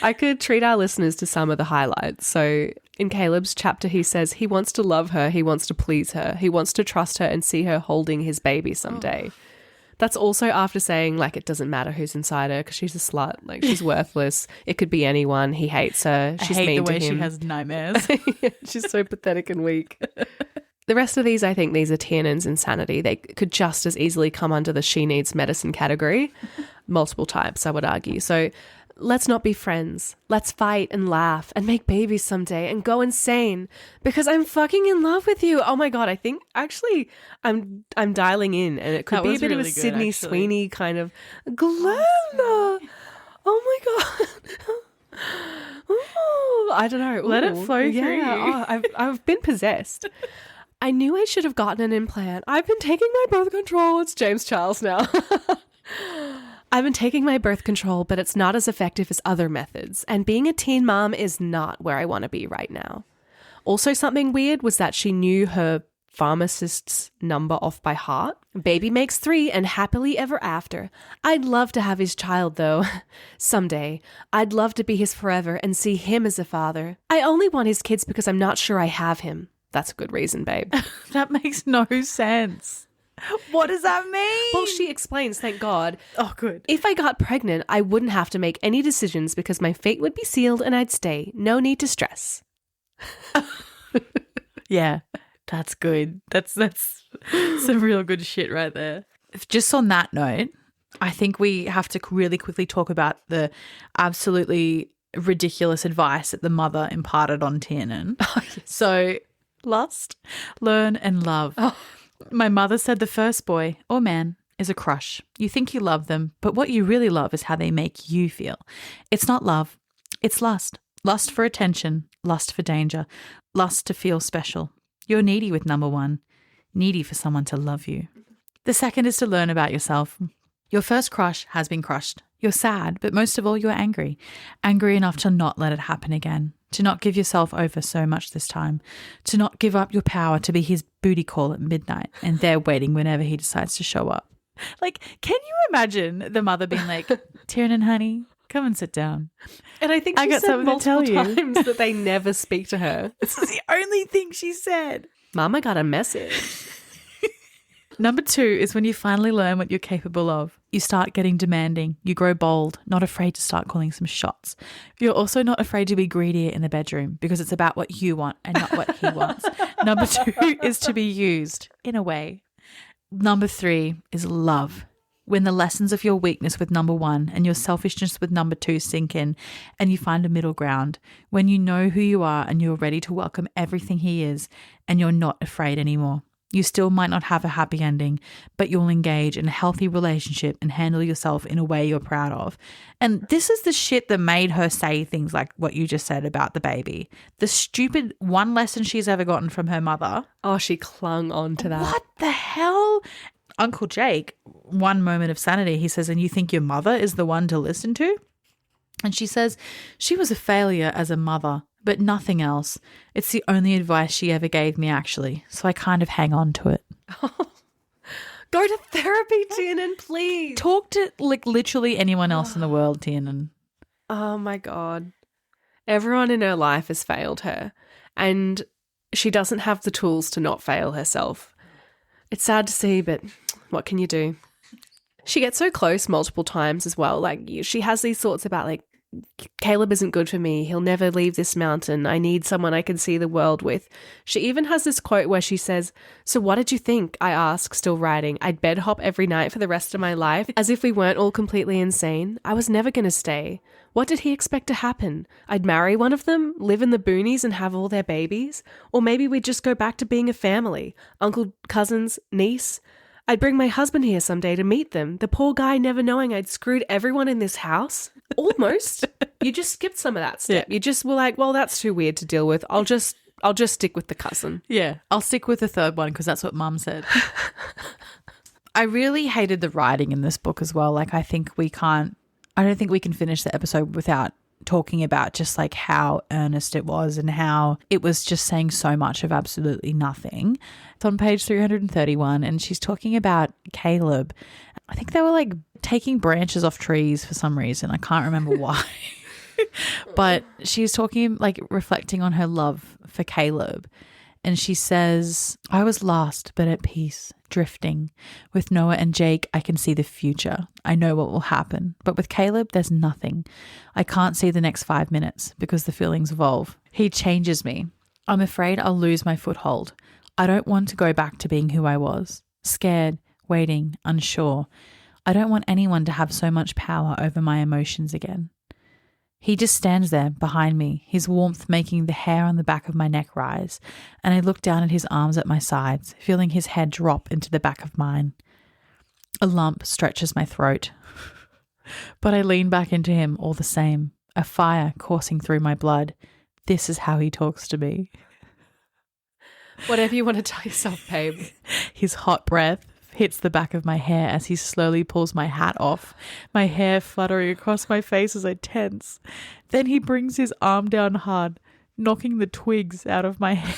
I could treat our listeners to some of the highlights. So in Caleb's chapter, he says he wants to love her, he wants to please her, he wants to trust her and see her holding his baby someday. Oh. That's also after saying, like, it doesn't matter who's inside her because she's a slut. Like, she's worthless. It could be anyone. He hates her. She's mean to him. I hate the way she has nightmares. She's so pathetic and weak. The rest of these, I think these are Tiernan's insanity. They could just as easily come under the she needs medicine category. Multiple types, I would argue. So let's not be friends. Let's fight and laugh and make babies someday and go insane because I'm fucking in love with you. Oh my God, I think actually I'm dialing in and it could be a bit of a Sydney Sweeney kind of glamour. Oh my God. Ooh, I don't know. Ooh, let it flow through you. I've been possessed. I knew I should have gotten an implant. I've been taking my birth control. It's James Charles now. I've been taking my birth control, but it's not as effective as other methods. And being a teen mom is not where I want to be right now. Also, something weird was that she knew her pharmacist's number off by heart. Baby makes 3 and happily ever after. I'd love to have his child, though. Someday. I'd love to be his forever and see him as a father. I only want his kids because I'm not sure I have him. That's a good reason, babe. That makes no sense. What does that mean? Well, she explains, thank God. Oh, good. If I got pregnant, I wouldn't have to make any decisions because my fate would be sealed and I'd stay. No need to stress. Yeah, that's good. That's some real good shit right there. Just on that note, I think we have to really quickly talk about the absolutely ridiculous advice that the mother imparted on Tiernan. Oh, yes. So, lust, learn and love. Oh. My mother said the first boy or man is a crush. You think you love them, but what you really love is how they make you feel. It's not love, it's lust. Lust for attention, lust for danger, lust to feel special. You're needy with number 1, needy for someone to love you. The second is to learn about yourself. Your first crush has been crushed. You're sad, but most of all, you're angry. Angry enough to not let it happen again, to not give yourself over so much this time, to not give up your power to be his booty call at midnight and there waiting whenever he decides to show up. Like, can you imagine the mother being like, Tiernan, honey, come and sit down. And I think she got said something to tell multiple you. times that they never speak to her. This is the only thing she said. Mama got a message. Number 2 is when you finally learn what you're capable of. You start getting demanding. You grow bold, not afraid to start calling some shots. You're also not afraid to be greedier in the bedroom because it's about what you want and not what he wants. Number 2 is to be used, in a way. Number 3 is love. When the lessons of your weakness with number 1 and your selfishness with number 2 sink in and you find a middle ground. When you know who you are and you're ready to welcome everything he is and you're not afraid anymore. You still might not have a happy ending, but you'll engage in a healthy relationship and handle yourself in a way you're proud of. And this is the shit that made her say things like what you just said about the baby. The stupid one lesson she's ever gotten from her mother. Oh, she clung on to that. What the hell? Uncle Jake, one moment of sanity, he says, and you think your mother is the one to listen to? And she says, she was a failure as a mother, but nothing else. It's the only advice she ever gave me, actually. So I kind of hang on to it. Go to therapy, Tiernan, please. Talk to like literally anyone else in the world, Tiernan. Oh my God. Everyone in her life has failed her, and she doesn't have the tools to not fail herself. It's sad to see, but what can you do? She gets so close multiple times as well. Like, she has these thoughts about, like, Caleb isn't good for me. He'll never leave this mountain. I need someone I can see the world with. She even has this quote where she says, "So what did you think?" I ask, still writing. "I'd bed hop every night for the rest of my life, as if we weren't all completely insane. I was never going to stay. What did he expect to happen? I'd marry one of them, live in the boonies and have all their babies? Or maybe we'd just go back to being a family. Uncle, cousins, niece. I'd bring my husband here someday to meet them. The poor guy never knowing I'd screwed everyone in this house." Almost. You just skipped some of that step. Yeah. You just were like, well, that's too weird to deal with. I'll just stick with the cousin. Yeah, I'll stick with the third one because that's what Mum said. I really hated the writing in this book as well. Like, I don't think we can finish the episode without talking about just like how earnest it was and how it was just saying so much of absolutely nothing. It's on page 331 and she's talking about Caleb. I think they were like taking branches off trees for some reason. I can't remember why. But she's talking, like, reflecting on her love for Caleb. And she says, "I was lost but at peace, drifting. With Noah and Jake, I can see the future. I know what will happen. But with Caleb, there's nothing. I can't see the next 5 minutes because the feelings evolve. He changes me. I'm afraid I'll lose my foothold. I don't want to go back to being who I was. Scared, waiting, unsure. I don't want anyone to have so much power over my emotions again. He just stands there behind me, his warmth making the hair on the back of my neck rise, and I look down at his arms at my sides, feeling his head drop into the back of mine. A lump stretches my throat, but I lean back into him all the same, a fire coursing through my blood. This is how he talks to me." Whatever you want to tell yourself, babe. His hot breath hits the back of my hair as he slowly pulls my hat off, my hair fluttering across my face as I tense. Then he brings his arm down hard, knocking the twigs out of my hair.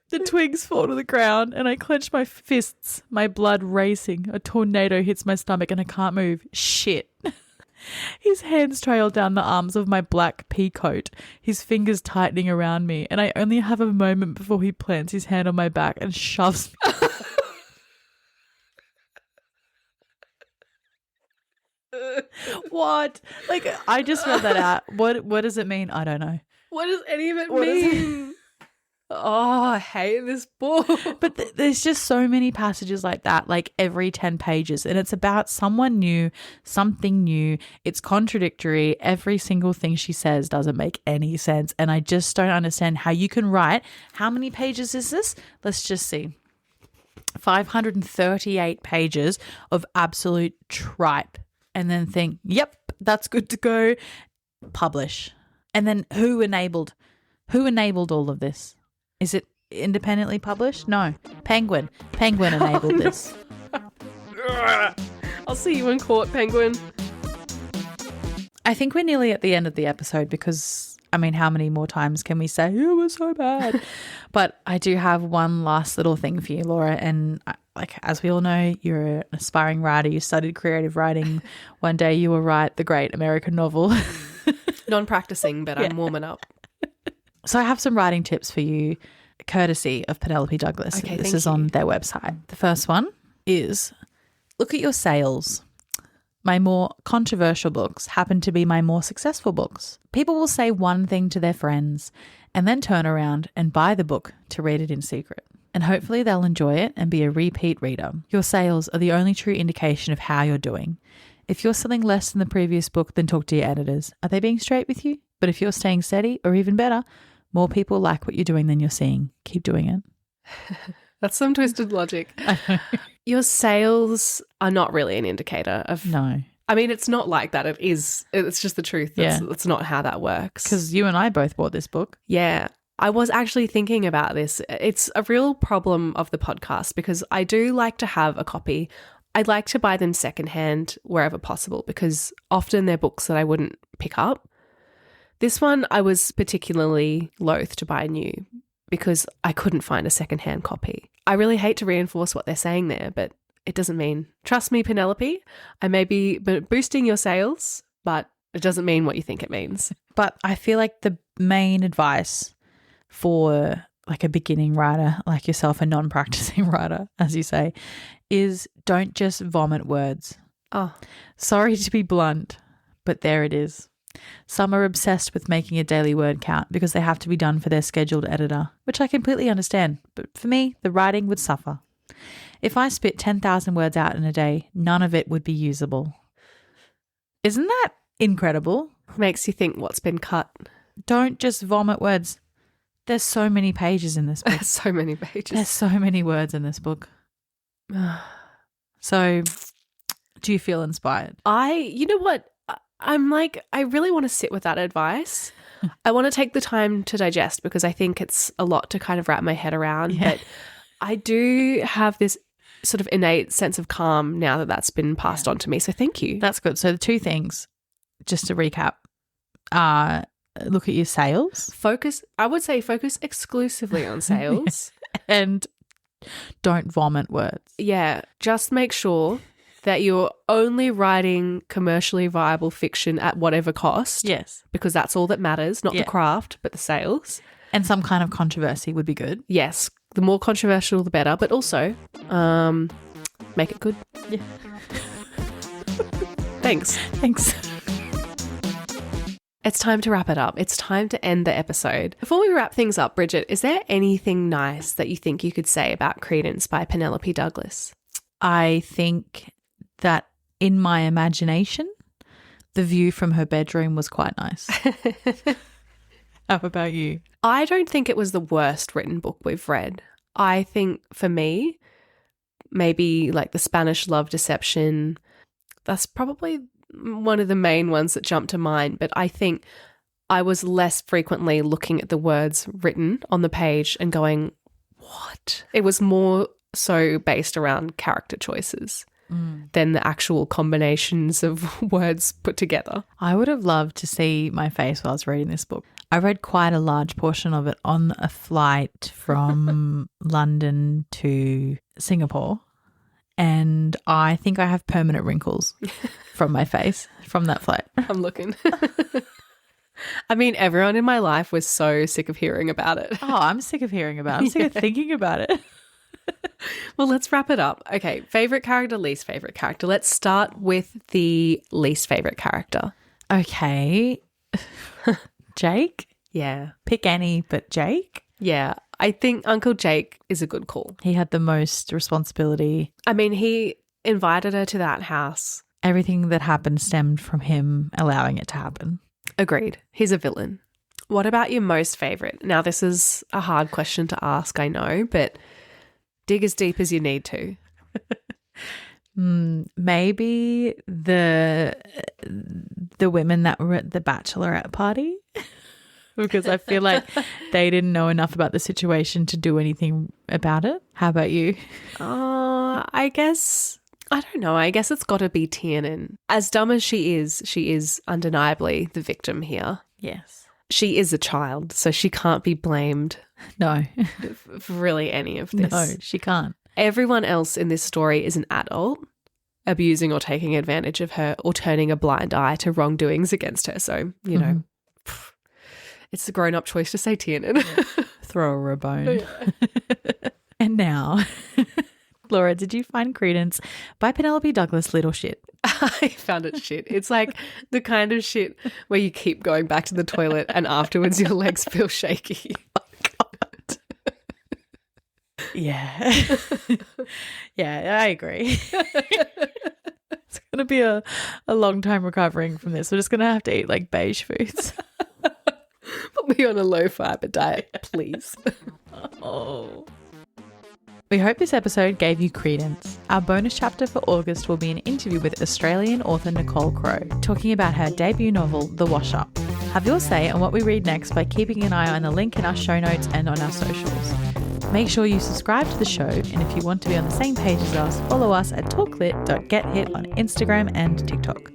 The twigs fall to the ground and I clench my fists, my blood racing. A tornado hits my stomach and I can't move. Shit. His hands trail down the arms of my black pea coat, his fingers tightening around me, and I only have a moment before he plants his hand on my back and shoves me. What? Like, I just read that out. What does it mean? I don't know. What does any of it mean? Oh, I hate this book. But there's just so many passages like that, like every 10 pages. And it's about someone new, something new. It's contradictory. Every single thing she says doesn't make any sense. And I just don't understand how you can write. How many pages is this? Let's just see. 538 pages of absolute tripe. And then think, yep, that's good to go. Publish. And then who enabled all of this? Is it independently published? No. Penguin enabled this. I'll see you in court, Penguin. I think we're nearly at the end of the episode because, I mean, how many more times can we say, it was so bad? But I do have one last little thing for you, Laura. And like, as we all know, you're an aspiring writer. You studied creative writing. One day you will write the great American novel. Non-practicing, but I'm warming up. So I have some writing tips for you, courtesy of Penelope Douglas. Okay, this is on their website. The first one is look at your sales. My more controversial books happen to be my more successful books. People will say one thing to their friends and then turn around and buy the book to read it in secret. And hopefully they'll enjoy it and be a repeat reader. Your sales are the only true indication of how you're doing. If you're selling less than the previous book, then talk to your editors. Are they being straight with you? But if you're staying steady, or even better, more people like what you're doing than you're seeing. Keep doing it. That's some twisted logic. Your sales are not really an indicator of... No. I mean, it's not like that. It is. It's just the truth. It's not how that works. Because you and I both bought this book. Yeah. I was actually thinking about this. It's a real problem of the podcast because I do like to have a copy. I'd like to buy them secondhand wherever possible because often they're books that I wouldn't pick up. This one I was particularly loath to buy new because I couldn't find a secondhand copy. I really hate to reinforce what they're saying there, but it doesn't mean, trust me, Penelope, I may be boosting your sales, but it doesn't mean what you think it means. But I feel like the main advice for like a beginning writer like yourself, a non-practicing writer, as you say, is don't just vomit words. Oh, sorry to be blunt, but there it is. Some are obsessed with making a daily word count because they have to be done for their scheduled editor, which I completely understand. But for me, the writing would suffer. If I spit 10,000 words out in a day, none of it would be usable. Isn't that incredible? Makes you think what's been cut. Don't just vomit words. There's so many pages in this book. So many pages. There's so many words in this book. So, do you feel inspired? You know what? I'm like, I really want to sit with that advice. I want to take the time to digest because I think it's a lot to kind of wrap my head around. Yeah. But I do have this sort of innate sense of calm now that that's been passed on to me. So thank you. That's good. So the two things, just to recap, look at your sales. I would say focus exclusively on sales. And don't vomit words. Yeah. Just make sure that you're only writing commercially viable fiction at whatever cost. Yes. Because that's all that matters, not the craft, but the sales. And some kind of controversy would be good. Yes. The more controversial, the better. But also, make it good. Yeah. Thanks. It's time to wrap it up. It's time to end the episode. Before we wrap things up, Bridget, is there anything nice that you think you could say about Credence by Penelope Douglas? I think that in my imagination, the view from her bedroom was quite nice. How about you? I don't think it was the worst written book we've read. I think for me, maybe like The Spanish Love Deception, that's probably one of the main ones that jumped to mind. But I think I was less frequently looking at the words written on the page and going, what? It was more so based around character choices than the actual combinations of words put together. I would have loved to see my face while I was reading this book. I read quite a large portion of it on a flight from London to Singapore, and I think I have permanent wrinkles from my face from that flight. I'm looking. I mean, everyone in my life was so sick of hearing about it. Oh, I'm sick of hearing about it. I'm sick of thinking about it. Well, let's wrap it up. Okay, favourite character, least favourite character. Let's start with the least favourite character. Okay. Jake? Yeah. Pick any but Jake. Yeah, I think Uncle Jake is a good call. He had the most responsibility. I mean, he invited her to that house. Everything that happened stemmed from him allowing it to happen. Agreed. He's a villain. What about your most favourite? Now, this is a hard question to ask, I know, but dig as deep as you need to. Maybe the women that were at the bachelorette party, because I feel like they didn't know enough about the situation to do anything about it. How about you? I guess, I don't know. I guess it's got to be Tiernan. As dumb as she is undeniably the victim here. Yes. She is a child, so she can't be blamed No. for really any of this. No, she can't. Everyone else in this story is an adult abusing or taking advantage of her or turning a blind eye to wrongdoings against her. So, you know, it's the grown-up choice to say Tiernan. Throw her a bone. Yeah. And now, Laura, did you find Credence by Penelope Douglas little shit? I found it shit. It's like the kind of shit where you keep going back to the toilet and afterwards your legs feel shaky. Yeah. Yeah, I agree. It's going to be a long time recovering from this. We're just going to have to eat like beige foods. Put me on a low fiber diet, please. Oh. We hope this episode gave you credence. Our bonus chapter for August will be an interview with Australian author Nicole Crowe, talking about her debut novel, The Wash Up. Have your say on what we read next by keeping an eye on the link in our show notes and on our socials. Make sure you subscribe to the show, and if you want to be on the same page as us, follow us at talklit.gethit on Instagram and TikTok.